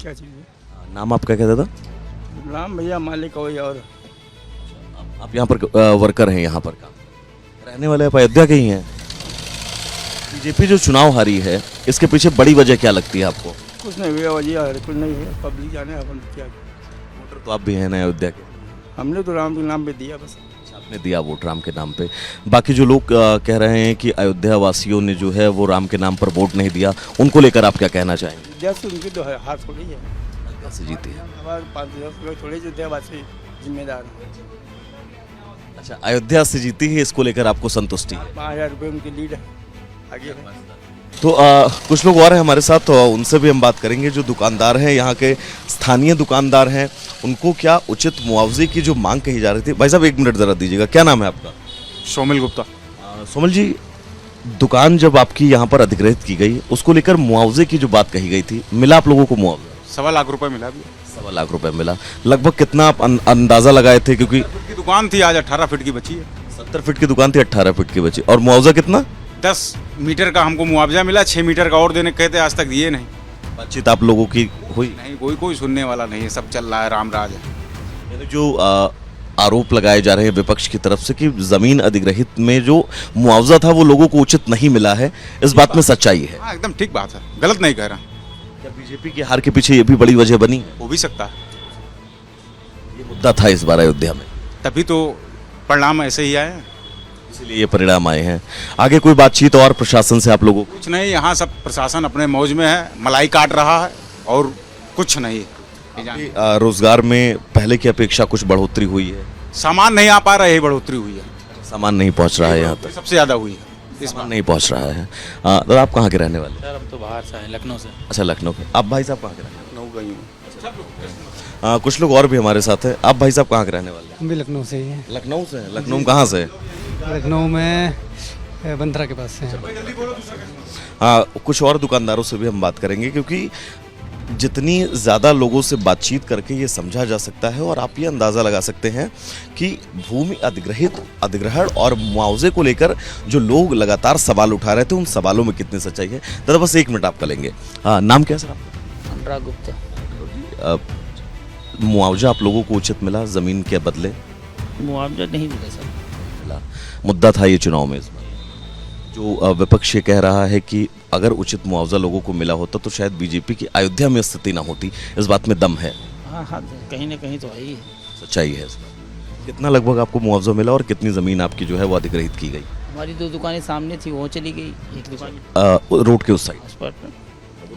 क्या चीज़? नाम आपका क्या दादा? नाम भैया मालिक कोई और। आप यहाँ पर वर्कर हैं, यहाँ पर काम रहने वाले आप अयोध्या के ही हैं। बीजेपी जो चुनाव हारी है, इसके पीछे बड़ी वजह क्या लगती है आपको? कुछ नहीं भैया, वजह है कुछ नहीं है, पब्लिक जाने अपन क्या। वोटर तो आप भी हैं ना अयोध्या के? हमने तो राम के नाम पे दिया बस। आपने दिया वोट राम के नाम पे। बाकी जो लोग कह रहे हैं कि अयोध्या वासियों ने जो है वो राम के नाम पर वोट नहीं दिया, उनको लेकर आप क्या कहना चाहेंगे? जैसे उनकी तो हाथ थोड़ी है, कैसे जीती है? हमारे 5-10 लोग थोड़े जो देवासी जिम्मेदार हैं। अच्छा, अयोध्या से जीती है, इसको लेकर आपको संतुष्टि है? 5,000 रुपये उनकी लीड है आगे है। तो कुछ लोग और हैं हमारे साथ, तो उनसे भी हम बात करेंगे। जो दुकानदार हैं, यहाँ के स्थानीय दुकानदार हैं, उनको क्या उचित मुआवजे की जो मांग कही जा रही थी? भाई साहब, 1 मिनट जरा दीजिएगा। क्या नाम है आपका? सोमिल गुप्ता। सोमिल जी, दुकान जब आपकी यहाँ पर अधिग्रहित की गई, उसको लेकर मुआवजे की जो बात कही गई थी, मिला आप लोगों को मुआवजा? 1.25 लाख रुपए मिला अभी। 1.25 लाख रुपए मिला। लगभग कितना आप अंदाजा लगाए थे? क्योंकि 70 फीट की दुकान थी, आज 18 फीट की बची है। 70 फीट की दुकान थी, 18 फीट की बची। और मुआवजा कितना? 10 मीटर का हमको मुआवजा मिला, 6 मीटर का और देने कहते, आज तक दिए नहीं। बातचीत आप लोगों की हुई? नहीं, कोई सुनने वाला नहीं है, सब चल रहा है, राम राज है। यानी जो आरोप लगाए जा रहे हैं विपक्ष की तरफ से कि जमीन अधिग्रहित में जो मुआवजा था वो लोगों को उचित नहीं मिला है, इस बात में सच्चाई है? हाँ, एकदम ठीक बात है, गलत नहीं कह रहा। क्या बीजेपी की हार के पीछे ये भी बड़ी वजह बनी? हो भी सकता है, ये मुद्दा था इस बार अयोध्या में, तभी तो परिणाम ऐसे ही आए हैं। इसलिए ये परिणाम आए हैं। आगे कोई बातचीत और प्रशासन से आप लोगों को? कुछ नहीं, यहाँ सब प्रशासन अपने मौज में है, मलाई काट रहा है और कुछ नहीं। रोजगार में पहले की अपेक्षा कुछ बढ़ोतरी हुई है? सामान नहीं आ पा रहा, यही बढ़ोतरी हुई है। सामान नहीं पहुंच रहा है यहाँ तक? सबसे ज्यादा हुई है, इस सामान नहीं पहुंच रहा है। दादा, आप कहाँ के रहने वाले? सर, हम तो बाहर से हैं, लखनऊ से। अच्छा, लखनऊ के। आप भाई साहब कहाँ के रहने वाले? लखनऊ गई हूँ। कुछ लोग और भी हमारे साथ हैं। आप भाई साहब कहाँ के रहने वाले? हम भी लखनऊ से ही हैं। लखनऊ से? लखनऊ में कहाँ से? लखनऊ में बंदरा के पास से। हाँ, कुछ और दुकानदारों से भी हम बात करेंगे, क्योंकि जितनी ज़्यादा लोगों से बातचीत करके ये समझा जा सकता है और आप ये अंदाज़ा लगा सकते हैं कि भूमि अधिग्रहण और मुआवजे को लेकर जो लोग लगातार सवाल उठा रहे थे, उन सवालों में कितनी सच्चाई है। दादा, बस 1 मिनट आपका लेंगे। नाम क्या है सर आपका? अनुराग गुप्ता। मुआवजा आप लोगों को उचित मिला ज़मीन के बदले? मुआवजा नहीं मिला सर। मुद्दा था ये चुनाव में इस बार। जो विपक्ष ये कह रहा है कि अगर उचित मुआवजा लोगों को मिला होता तो शायद बीजेपी की अयोध्या में स्थिति ना होती, इस बात में दम है? हाँ, कहीं ना कहीं तो है ही। सच्चाई है इसमें। कितना लगभग आपको मुआवजा मिला और कितनी ज़मीन आपकी जो है वो अधिग्रहित की गई? हमारी 2 दुकानें सामने थी, वो चली गई। एक दुकान रोड के उस साइड।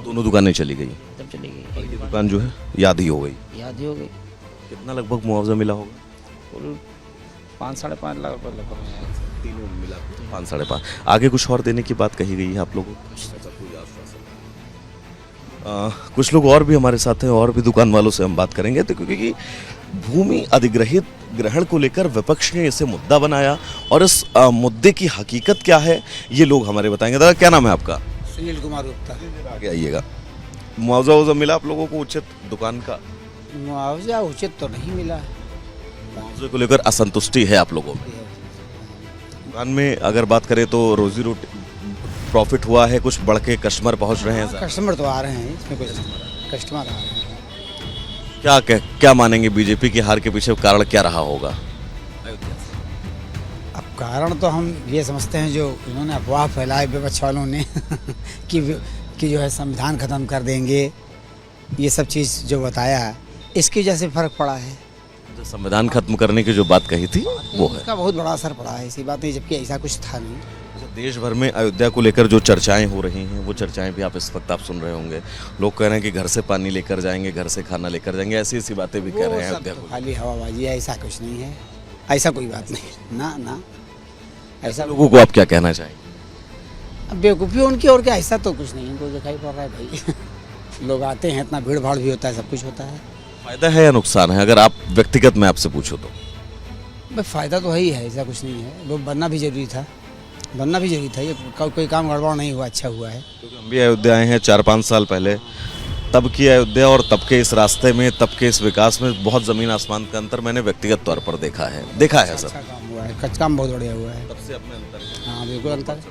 दोनों दुकानें चली गई, तब चली गई। और ये दुकान जो है याद ही हो गई। याद ही हो गई। कितना लगभग मुआवजा मिला होगा? कुल 5-5.5 लाख रुपये लगभग तीनों मिला 5-5.5। आगे कुछ और देने की बात कही गई है आप लोगों को? कुछ लोग और भी हमारे साथ हैं, और भी दुकान वालों से हम बात करेंगे। तो क्योंकि भूमि अधिग्रहित ग्रहण को लेकर विपक्ष ने इसे मुद्दा बनाया और इस मुद्दे की हकीकत क्या है ये लोग हमारे बताएंगे। दादा क्या नाम है आपका? सुनील कुमार गुप्ता। आगे आइएगा। मुआवजा मिला आप लोगों को उचित दुकान का? मुआवजा उचित तो नहीं मिला। मुआवजे को लेकर असंतुष्टि है आप लोगों में? दुकान में अगर बात करें तो रोजी रोटी प्रॉफिट हुआ है, कुछ बढ़ के कस्टमर पहुंच रहे हैं? कस्टमर तो आ रहे हैं, इसमें कुछ कस्टमर आ रहे हैं। क्या मानेंगे बीजेपी की हार के पीछे कारण क्या रहा होगा? अब कारण तो हम ये समझते हैं जो इन्होंने अफवाह फैलाए विपक्ष वालों ने कि जो है संविधान खत्म कर देंगे, ये सब चीज़ जो बताया है इसकी वजह से फर्क पड़ा है। जो संविधान खत्म करने की जो बात कही थी वो है, इसका बहुत बड़ा असर पड़ा है। ऐसी बात नहीं, जबकि ऐसा कुछ था नहीं। देश भर में अयोध्या को लेकर जो चर्चाएं हो रही हैं वो चर्चाएं भी आप इस वक्त आप सुन रहे होंगे। लोग कह रहे हैं कि घर से पानी लेकर जाएंगे, घर से खाना लेकर जाएंगे, ऐसी बातें भी कह रहे हैं अयोध्या को। खाली हवाबाजी है, ऐसा कुछ नहीं है, ऐसा कोई बात नहीं। ना ऐसा लोगों को आप क्या कहना चाहेंगे? अब बेवकूफ़ी उनकी, और क्या, ऐसा तो कुछ नहीं है, कोई दिखाई पड़ रहा है भाई। लोग आते हैं, इतना भीड़ भाड़ भी होता है, सब कुछ होता है। फायदा है या नुकसान है अगर आप व्यक्तिगत में आपसे पूछो तो? भाई फ़ायदा तो है ही है, ऐसा कुछ नहीं है। वो बनना भी जरूरी था, ये कोई काम गड़बड़ नहीं हुआ, अच्छा हुआ है। क्योंकि हम भी अयोध्या आए हैं 4-5 साल पहले, तब की अयोध्या और तब के इस रास्ते में, तब के इस विकास में बहुत ज़मीन आसमान का अंतर मैंने व्यक्तिगत तौर पर देखा है सर। अच्छा काम हुआ है, काम बहुत बढ़िया हुआ है। तब से अपने अंतर। हाँ बिल्कुल अंतर,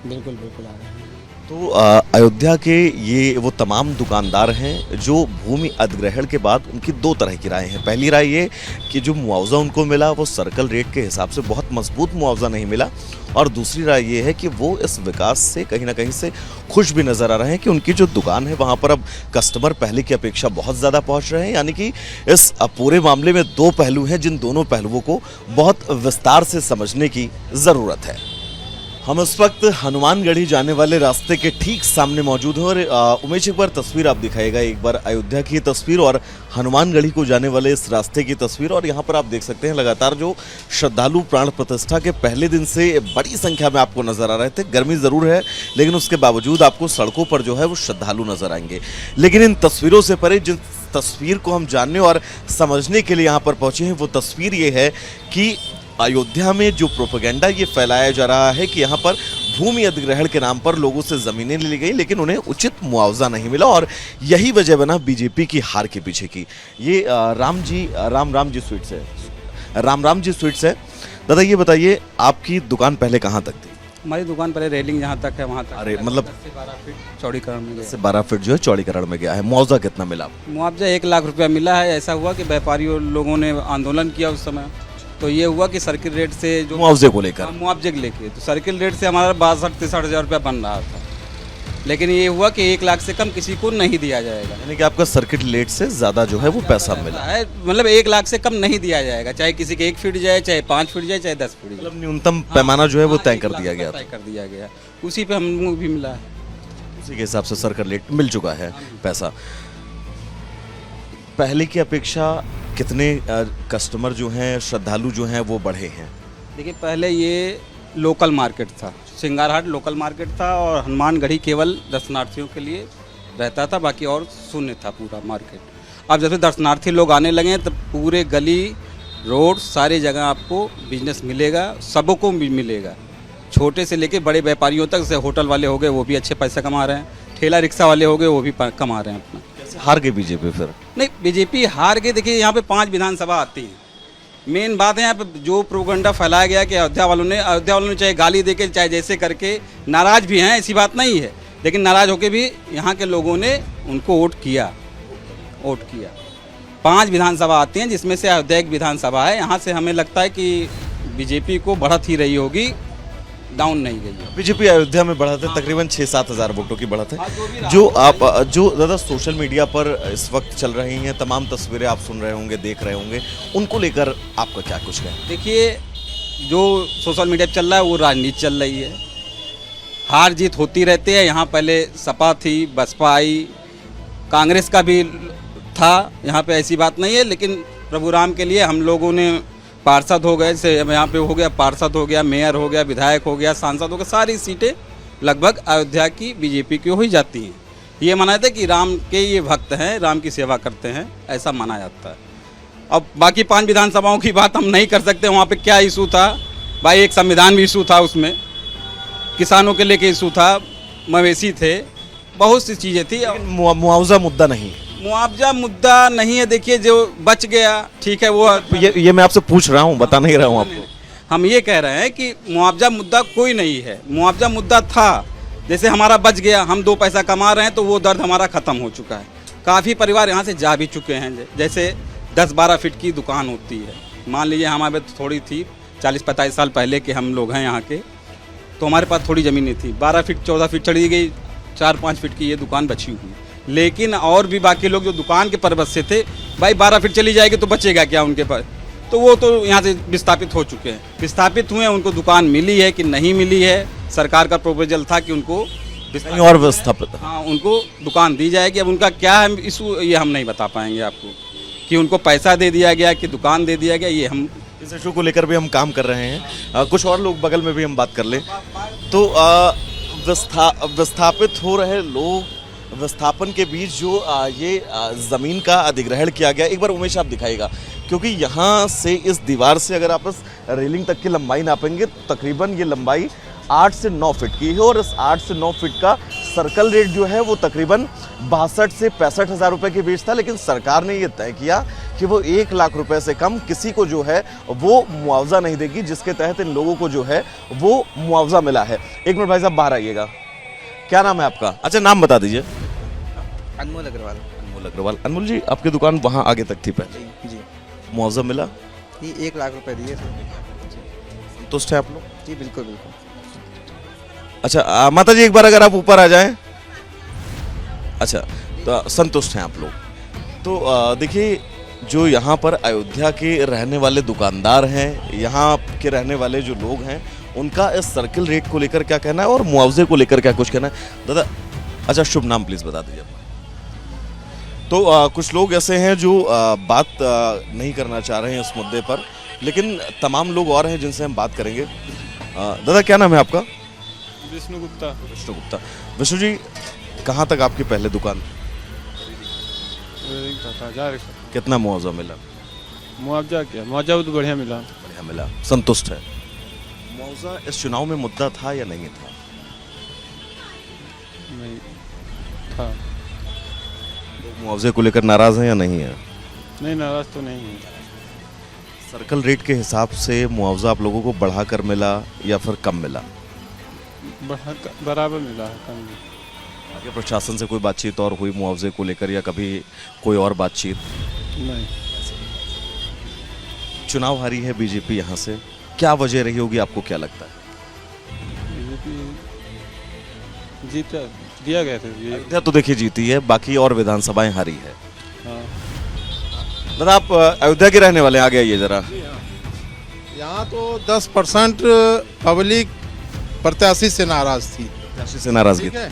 बिल्कुल आ रहा है। तो अयोध्या के ये वो तमाम दुकानदार हैं जो भूमि अधिग्रहण के बाद उनकी दो तरह की राय हैं। पहली राय ये कि जो मुआवजा उनको मिला वो सर्कल रेट के हिसाब से बहुत मजबूत मुआवजा नहीं मिला, और दूसरी राय ये है कि वो इस विकास से कहीं ना कहीं से खुश भी नज़र आ रहे हैं कि उनकी जो दुकान है वहाँ पर अब कस्टमर पहले की अपेक्षा बहुत ज़्यादा पहुँच रहे हैं। यानी कि इस पूरे मामले में दो पहलू हैं जिन दोनों पहलुओं को बहुत विस्तार से समझने की ज़रूरत है। हम इस वक्त हनुमानगढ़ी जाने वाले रास्ते के ठीक सामने मौजूद हैं और उमेश एक बार तस्वीर आप दिखाएगा, एक बार अयोध्या की तस्वीर और हनुमानगढ़ी को जाने वाले इस रास्ते की तस्वीर। और यहाँ पर आप देख सकते हैं लगातार जो श्रद्धालु प्राण प्रतिष्ठा के पहले दिन से बड़ी संख्या में आपको नजर आ रहे थे। गर्मी ज़रूर है लेकिन उसके बावजूद आपको सड़कों पर जो है वो श्रद्धालु नजर आएंगे। लेकिन इन तस्वीरों से परे जिन तस्वीर को हम जानने और समझने के लिए यहाँ पर पहुँचे हैं वो तस्वीर ये है कि अयोध्या में जो प्रोपेगेंडा ये फैलाया जा रहा है कि यहाँ पर भूमि अधिग्रहण के नाम पर लोगों से ज़मीनें ली गई लेकिन उन्हें उचित मुआवजा नहीं मिला, और यही वजह बना बीजेपी की हार के पीछे की। ये राम जी स्वीट्स है। राम जी स्वीट्स है। दादा ये बताइए आपकी दुकान पहले कहाँ तक थी? हमारी दुकान पहले रेलिंग जहाँ तक है वहाँ तक। अरे मतलब 10 से 12 फीट चौड़ीकरण में गया। 12 फीट जो है चौड़ीकरण में गया है। मुआवजा कितना मिला? मुआवजा 1 लाख रुपया मिला है। ऐसा हुआ कि व्यापारियों लोगों ने आंदोलन किया उस समय, तो ये हुआ कि सर्किल रेट से जो मुआवजे को लेकर, मुआवजे को लेके, तो सर्किल रेट से हमारा 62-63 हज़ार रुपया बन रहा था, लेकिन ये हुआ कि 1 लाख से कम किसी को नहीं दिया जाएगा। यानी कि आपका सर्किट रेट से ज़्यादा जो है वो पैसा मिला है, मतलब 1 लाख से कम नहीं दिया जाएगा, चाहे किसी के 1 फीट जाए, चाहे 5 फीट जाए, चाहे 10 फीट जाए। मतलब न्यूनतम पैमाना जो है वो तय कर दिया गया, उसी पे हम भी मिला है, उसी के हिसाब से सर्किल रेट मिल चुका है पैसा। पहले की अपेक्षा कितने कस्टमर जो हैं, श्रद्धालु जो हैं वो बढ़े हैं? देखिए पहले ये लोकल मार्केट था, सिंगारहाट लोकल मार्केट था और हनुमानगढ़ी केवल दर्शनार्थियों के लिए रहता था, बाकी और शून्य था पूरा मार्केट। अब जब से दर्शनार्थी लोग आने लगे तो पूरे गली रोड सारी जगह आपको बिजनेस मिलेगा, सबको भी मिलेगा, छोटे से लेके बड़े व्यापारियों तक। जैसे होटल वाले हो गए वो भी अच्छे पैसे कमा रहे हैं, ठेला रिक्शा वाले हो गए वो भी कमा रहे हैं अपना। हार गई बीजेपी फिर? नहीं, बीजेपी हार गई। देखिए यहाँ पे 5 विधानसभा आती हैं, मेन बात है यहाँ पे जो प्रोपेगेंडा फैलाया गया कि अयोध्या वालों ने चाहे गाली देके चाहे जैसे करके नाराज भी हैं, ऐसी बात नहीं है, लेकिन नाराज होके भी यहाँ के लोगों ने उनको वोट किया। 5 विधानसभा आती हैं जिसमें से अयोध्या एक विधानसभा है। यहाँ से हमें लगता है कि बीजेपी को बढ़त ही रही होगी, डाउन नहीं गई है। बीजेपी अयोध्या में बढ़त है, तकरीबन 6-7 हज़ार वोटों की बढ़त है। जो दादा सोशल मीडिया पर इस वक्त चल रही हैं तमाम तस्वीरें आप सुन रहे होंगे, देख रहे होंगे, उनको लेकर आपका क्या कुछ है? देखिए जो सोशल मीडिया पर चल रहा है वो राजनीति चल रही है, हार जीत होती रहती है। यहाँ पहले सपा थी, बसपा आई, कांग्रेस का भी था, यहाँ पे ऐसी बात नहीं है। लेकिन प्रभु राम के लिए हम लोगों ने पार्षद हो गए, से यहाँ पे हो गया पार्षद हो गया, मेयर हो गया, विधायक हो गया, सांसद हो गया, सारी सीटें लगभग अयोध्या की बीजेपी की हो ही जाती हैं। ये माना जाता है कि राम के ये भक्त हैं, राम की सेवा करते हैं, ऐसा माना जाता है। अब बाकी 5 विधानसभाओं की बात हम नहीं कर सकते, वहाँ पे क्या इशू था भाई। एक संविधान भी इशू था, उसमें किसानों के लेके इशू था, मवेशी थे, बहुत सी चीज़ें थी। मुआवजा मुद्दा नहीं, मुआवजा मुद्दा नहीं है। देखिए जो बच गया ठीक है, वो ये मैं आपसे पूछ रहा हूँ, बता नहीं रहा हूँ आपको। हम ये कह रहे हैं कि मुआवजा मुद्दा कोई नहीं है। मुआवजा मुद्दा था, जैसे हमारा बच गया, हम 2 पैसा कमा रहे हैं तो वो दर्द हमारा ख़त्म हो चुका है। काफ़ी परिवार यहाँ से जा भी चुके हैं। जैसे 10-12 फीट की दुकान होती है, मान लीजिए हमारे थोड़ी थी, 40-45 साल पहले के हम लोग हैं यहाँ के, तो हमारे पास थोड़ी ज़मीनें थी, 12 फीट 14 फीट चढ़ी गई, 4-5 फीट की ये दुकान बची हुई है। लेकिन और भी बाकी लोग जो दुकान के पर्पज से थे, भाई 12 फीट चली जाएगी तो बचेगा क्या उनके पास, तो वो तो यहाँ से विस्थापित हो चुके हैं। विस्थापित हुए, उनको दुकान मिली है कि नहीं मिली है, सरकार का प्रोपोजल था कि उनको और विस्थापित, हाँ उनको दुकान दी जाएगी। अब उनका क्या है इशू, ये हम नहीं बता पाएंगे आपको कि उनको पैसा दे दिया गया कि दुकान दे दिया गया। ये हम इस इशू को लेकर भी हम काम कर रहे हैं। कुछ और लोग बगल में भी हम बात कर लें तो विस्थापित हो रहे लोग, विस्थापन के बीच जो ये ज़मीन का अधिग्रहण किया गया, एक बार उमेश आप दिखाइएगा, क्योंकि यहाँ से इस दीवार से अगर आप इस रेलिंग तक की लंबाई नापेंगे तकरीबन ये लंबाई 8 से 9 फीट की है और इस 8 से 9 फीट का सर्कल रेट जो है वो तकरीबन 62 से 65 हज़ार रुपये के बीच था। लेकिन सरकार ने ये तय किया कि वो 1 लाख रुपए से कम किसी को जो है वो मुआवजा नहीं देगी, जिसके तहत इन लोगों को जो है वो मुआवजा मिला है। एक मिनट भाई साहब बाहर आइएगा, क्या नाम है आपका? अच्छा नाम बता दीजिए। अनमोल अग्रवाल। अनमोल अग्रवाल। अनमोल जी, आपकी दुकान वहाँ आगे तक थी पहले? जी। मुआवजा मिला? ये 1 लाख रुपए दिए थे। संतुष्ट है आप लोग? जी बिल्कुल बिल्कुल। अच्छा माता जी एक बार अगर आप ऊपर आ जाएं। अच्छा तो संतुष्ट हैं आप लोग। तो देखिए जो यहाँ पर अयोध्या के रहने वाले दुकानदार हैं, यहाँ के रहने वाले जो लोग हैं, उनका इस सर्किल रेट को लेकर क्या कहना है और मुआवजे को लेकर क्या कुछ कहना है? दादा अच्छा शुभ नाम प्लीज़ बता दीजिए। तो कुछ लोग ऐसे हैं जो बात नहीं करना चाह रहे हैं इस मुद्दे पर, लेकिन तमाम लोग और हैं जिनसे हम बात करेंगे। दादा क्या नाम है आपका? विष्णु गुप्ता। विष्णु गुप्ता। विष्णु जी कहाँ तक आपकी पहले दुकान? कितना मुआवजा मिला? मुआवजा क्या, मुआवजा तो बढ़िया मिला। बढ़िया मिला, संतुष्ट है। मुआवजा इस चुनाव में मुद्दा था या नहीं था? नहीं था। मुआवजे को लेकर नाराज हैं या नहीं है? नहीं नाराज तो नहीं है। सर्कल रेट के हिसाब से मुआवजा आप लोगों को बढ़ाकर मिला या फिर कम मिला? बराबर मिला है, कम नहीं। आगे प्रशासन से कोई बातचीत और हुई मुआवजे को लेकर या कभी कोई और बातचीत? नहीं। चुनाव हारी है बीजेपी यहाँ से, क्या वजह रही होगी आपको क्या लगता है? बीजेपी जीता दिया गया था। अयोध्या तो देखिए जीती है, बाकी और विधानसभाएं हारी है। हाँ। दादा आप अयोध्या के रहने वाले, आगे आइए जरा। यहाँ तो 10% पब्लिक प्रत्याशी से नाराज थी। प्रत्याशी से नाराजगी ठीक है,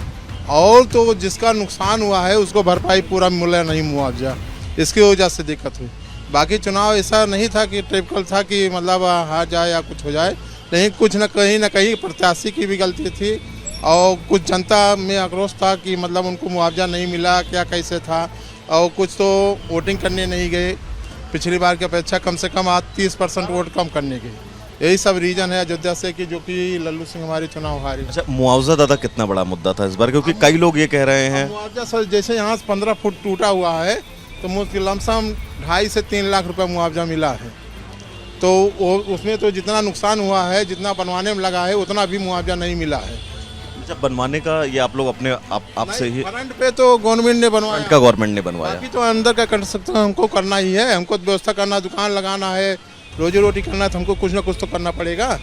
और तो जिसका नुकसान हुआ है उसको भरपाई पूरा मिला नहीं मुआवजा, इसकी वजह से दिक्कत हुई। बाकी चुनाव ऐसा नहीं था कि टिपिकल था कि मतलब हार जाए या कुछ हो जाए, नहीं, कुछ न कहीं प्रत्याशी की भी गलती थी और कुछ जनता में आक्रोश था कि मतलब उनको मुआवजा नहीं मिला, क्या कैसे था, और कुछ तो वोटिंग करने नहीं गए, पिछली बार की अपेक्षा कम से कम आज 30% वोट कम करने गए। यही सब रीजन है अयोध्या से कि जो कि लल्लू सिंह हमारी चुनाव हारी। अच्छा मुआवजा दादा कितना बड़ा मुद्दा था इस बार, क्योंकि कई लोग ये कह रहे हैं मुआवजा सर जैसे यहाँ से 15 फुट टूटा हुआ है तो मुश्किल लमसम 2.5 से 3 लाख रुपए मुआवजा मिला है। तो वो उसमें तो जितना नुकसान हुआ है, जितना बनवाने में लगा है, उतना भी मुआवजा नहीं मिला है। अच्छा बनवाने का ये आप लोग अपने आप से ही? फ्रंट पे तो गवर्नमेंट ने बनवाया। फ्रंट का गवर्नमेंट ने बनवाया। बाकी तो अंदर का कंस्ट्रक्शन हमको करना ही है, हमको व्यवस्था करना, दुकान लगाना है, रोजी रोटी करना है, तो हमको कुछ ना कुछ तो करना पड़ेगा।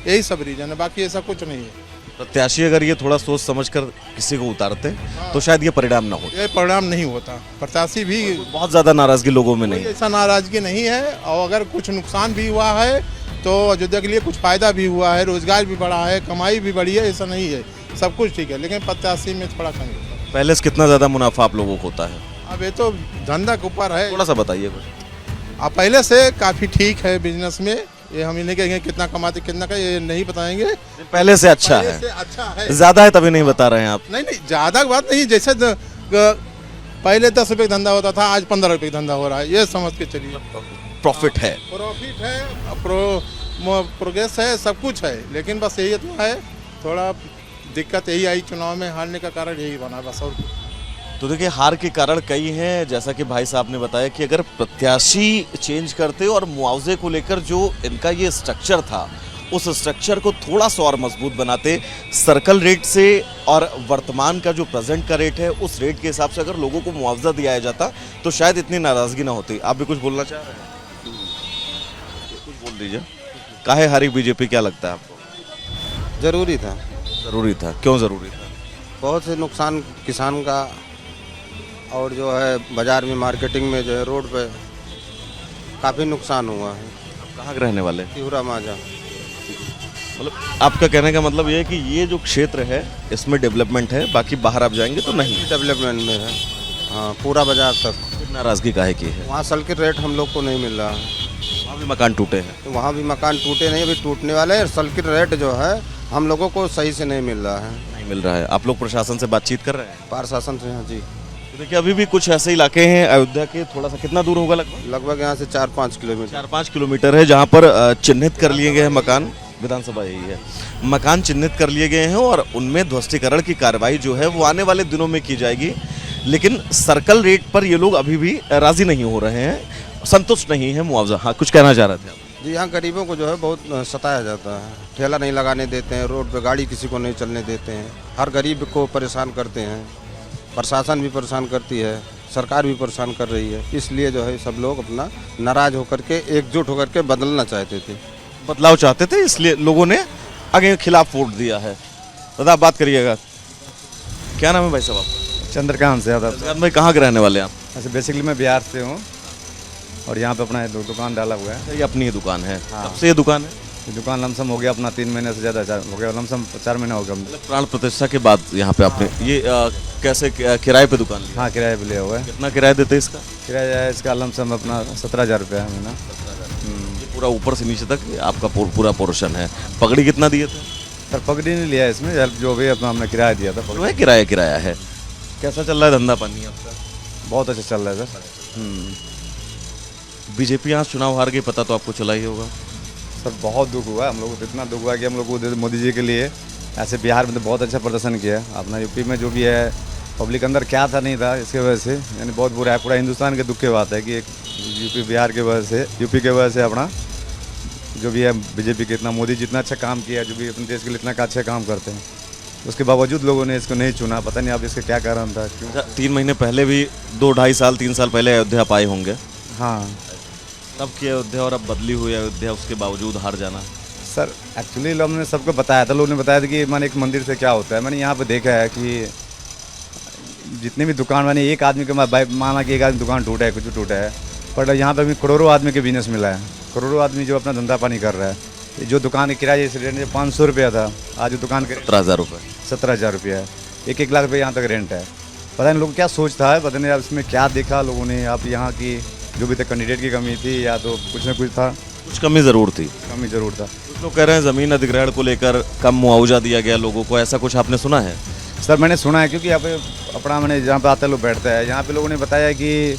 यही सब रीजन है, बाकी ऐसा कुछ नहीं है। प्रत्याशी अगर ये थोड़ा सोच समझकर किसी को उतारते तो शायद ये परिणाम ना हो। ये परिणाम नहीं होता। प्रत्याशी भी बहुत ज्यादा नाराजगी लोगों में नहीं, ऐसा नाराजगी नहीं है, और अगर कुछ नुकसान भी हुआ है तो अयोध्या के लिए कुछ फ़ायदा भी हुआ है, रोजगार भी बढ़ा है, कमाई भी बढ़ी है, ऐसा नहीं है, सब कुछ ठीक है, लेकिन प्रत्याशी में थोड़ा कमी है। पहले से कितना ज़्यादा मुनाफा आप लोगों को होता है? अब ये तो धंधा के ऊपर है, थोड़ा सा बताइए कुछ। अब पहले से काफ़ी ठीक है बिजनेस में, ये हम नहीं कहेंगे कितना कमाते कितना का, ये नहीं बताएंगे। पहले से अच्छा पहले है, से अच्छा है, ज़्यादा है तभी नहीं बता रहे हैं आप। नहीं नहीं ज़्यादा की बात नहीं, जैसे पहले 10 रुपये का धंधा होता था, आज 15 रुपये का धंधा हो रहा है, ये समझ के चलिए। प्रॉफिट है, प्रॉफिट है, प्रोग्रेस है, सब कुछ है, लेकिन बस यही तो है, थोड़ा दिक्कत यही आई, चुनाव में हारने का कारण यही बना बस। और तो देखिए हार के कारण कई हैं, जैसा कि भाई साहब ने बताया कि अगर प्रत्याशी चेंज करते और मुआवजे को लेकर जो इनका ये स्ट्रक्चर था, उस स्ट्रक्चर को थोड़ा सा और मजबूत बनाते, सर्कल रेट से और वर्तमान का जो प्रेजेंट का रेट है उस रेट के हिसाब से अगर लोगों को मुआवजा दिया जाता तो शायद इतनी नाराजगी ना होती। आप भी कुछ बोलना चाह रहे हैं? कुछ बोल दीजिए। काहे हारी बीजेपी, क्या लगता है आपको? जरूरी था। जरूरी था, क्यों जरूरी था? बहुत से नुकसान किसान का, और जो है बाजार में मार्केटिंग में जो है रोड पे काफ़ी नुकसान हुआ है। कहाँ के रहने वाले? तिहुरा माजा। मतलब आपका कहने का मतलब ये है कि ये जो क्षेत्र है इसमें डेवलपमेंट है, बाकी बाहर आप जाएंगे तो नहीं डेवलपमेंट में है, हाँ, पूरा बाजार तक। नाराजगी काहे की है? वहाँ सर्किट रेट हम लोग को नहीं मिल रहा है, वहाँ भी मकान टूटे हैं। तो वहाँ भी मकान टूटे नहीं, अभी टूटने वाले हैं। सर्किट रेट जो है हम लोगों को सही से नहीं मिल रहा है। नहीं मिल रहा है। आप लोग प्रशासन से बातचीत कर रहे हैं? प्रशासन से, हाँ जी। तो देखिए अभी भी कुछ ऐसे इलाके हैं अयोध्या के, थोड़ा सा कितना दूर होगा लगभग? लगभग यहाँ से 4-5 किलोमीटर। 4-5 किलोमीटर है, जहाँ पर चिन्हित कर लिए गए हैं मकान। विधानसभा यही है, मकान चिन्हित कर लिए गए हैं और उनमें ध्वस्तीकरण की कार्रवाई जो है वो आने वाले दिनों में की जाएगी। लेकिन सर्कल रेट पर ये लोग अभी भी राजी नहीं हो रहे हैं, संतुष्ट नहीं है मुआवजा। हाँ, कुछ कहना चाह रहे थे आप? जी, यहाँ गरीबों को जो है बहुत सताया जाता है, ठेला नहीं लगाने देते हैं, रोड पे गाड़ी किसी को नहीं चलने देते हैं, हर गरीब को परेशान करते हैं, प्रशासन भी परेशान करती है, सरकार भी परेशान कर रही है। इसलिए जो है सब लोग अपना नाराज होकर के, एकजुट होकर के बदलना चाहते थे, बदलाव चाहते थे, इसलिए लोगों ने आगे खिलाफ वोट दिया है। दादा आप बात करिएगा, क्या नाम है भाई साहब आपका? चंद्रकांत यादव। चंद्रकांत भाई कहाँ के रहने वाले हैं आप? ऐसे बेसिकली मैं बिहार से हूँ और यहाँ पे अपना दुकान डाला हुआ है। ये अपनी ही दुकान है? हाँ। कब से ये दुकान है? ये दुकान लमसम हो गया अपना 3 महीने से ज़्यादा हो गया, लमसम 4 महीना हो गया। प्राण प्रतिष्ठा के बाद यहाँ पे आपने ये कैसे किराए पे दुकान लिया? हाँ, किराए पे लिया हुआ है। कितना किराया देते हैं इसका? किराया है इसका लमसम अपना 17,000 रुपये है महीना। पूरा ऊपर से नीचे तक आपका पूरा पोर्शन है। पगड़ी कितना दिए थे? सर पगड़ी नहीं लिया इसमें, जो भी अपना हमने किराया दिया था। जो है किराया है। कैसा चल रहा है धंधा पानी आपका? बहुत अच्छा चल रहा है सर। बीजेपी यहाँ चुनाव हार गई, पता तो आपको चला ही होगा। सर बहुत दुख हुआ हम लोगों को, इतना दुख हुआ कि हम लोग को मोदी जी के लिए, ऐसे बिहार में तो बहुत अच्छा प्रदर्शन किया, अपना यूपी में जो भी है पब्लिक अंदर क्या था नहीं था, इसके वजह से यानी बहुत बुरा है। पूरा हिंदुस्तान के दुख की बात है कि एक यूपी बिहार के वजह से, यूपी के वजह से अपना जो भी है बीजेपी के, इतना मोदी जितना अच्छा काम किया, जो भी अपने देश के लिए इतना अच्छा काम करते हैं, उसके बावजूद लोगों ने इसको नहीं चुना। पता नहीं आप इसका क्या कारण था, क्यों? 3 महीने पहले भी 2-2.5 साल 3 साल पहले अयोध्या आप आए होंगे। हाँ, तब की अयोध्या और अब बदली हुई अयोध्या, उसके बावजूद हार जाना। सर एक्चुअली हमने सबको बताया था, लोगों ने बताया था कि मैंने एक मंदिर से क्या होता है। मैंने यहाँ पे देखा है कि जितने भी दुकान, मैंने एक आदमी के माना कि एक आदमी दुकान टूटा है, कुछ टूटा है, पर यहाँ पे करोड़ों आदमी के बिजनेस मिला है, करोड़ों आदमी जो अपना धंधा पानी कर रहा है। जो दुकान की किराया जैसे रेंट 500 रुपया था, आज दुकान के 17,000 रुपये 17,000 रुपया है। 1-1 लाख रुपये यहाँ तक रेंट है। पता नहीं लोग क्या सोचता है, पता नहीं आप इसमें क्या देखा लोगों ने। आप यहाँ की जो भी था कैंडिडेट की कमी थी या तो कुछ ना कुछ था, कुछ कमी ज़रूर थी। कमी ज़रूर था। कुछ लोग कह रहे हैं ज़मीन अधिग्रहण को लेकर कम मुआवजा दिया गया लोगों को, ऐसा कुछ आपने सुना है? सर मैंने सुना है, क्योंकि यहाँ पे अपना मैंने जहाँ पे आता लोग बैठता है, यहाँ पे लोगों ने बताया कि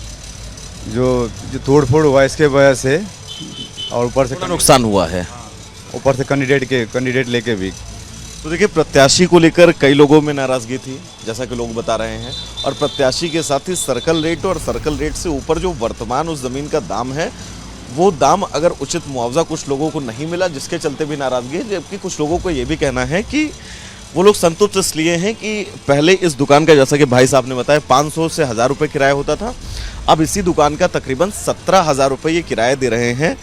जो तोड़ फोड़ हुआ इसके वजह से, और ऊपर से नुकसान हुआ है, ऊपर से कैंडिडेट लेके भी। तो देखिए प्रत्याशी को लेकर कई लोगों में नाराजगी थी, जैसा कि लोग बता रहे हैं, और प्रत्याशी के साथ ही सर्कल रेट और सर्कल रेट से ऊपर जो वर्तमान उस ज़मीन का दाम है, वो दाम अगर उचित मुआवजा कुछ लोगों को नहीं मिला, जिसके चलते भी नाराजगी है। जबकि कुछ लोगों को ये भी कहना है कि वो लोग संतुष्ट इसलिए हैं कि पहले इस दुकान का, जैसा कि भाई साहब ने बताया, 500 से 1,000 रुपये किराया होता था, अब इसी दुकान का तकरीबन 17,000 रुपये ये किराया दे रहे हैं,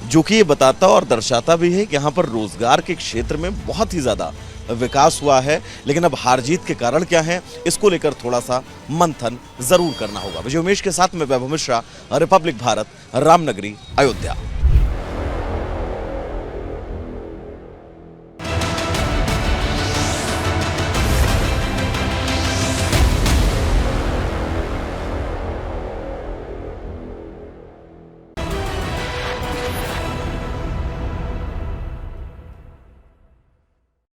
जो कि ये बताता और दर्शाता भी है कि यहाँ पर रोजगार के क्षेत्र में बहुत ही ज़्यादा विकास हुआ है। लेकिन अब हार जीत के कारण क्या है, इसको लेकर थोड़ा सा मंथन जरूर करना होगा। विजय उमेश के साथ में वैभव मिश्रा, रिपब्लिक भारत, रामनगरी, अयोध्या।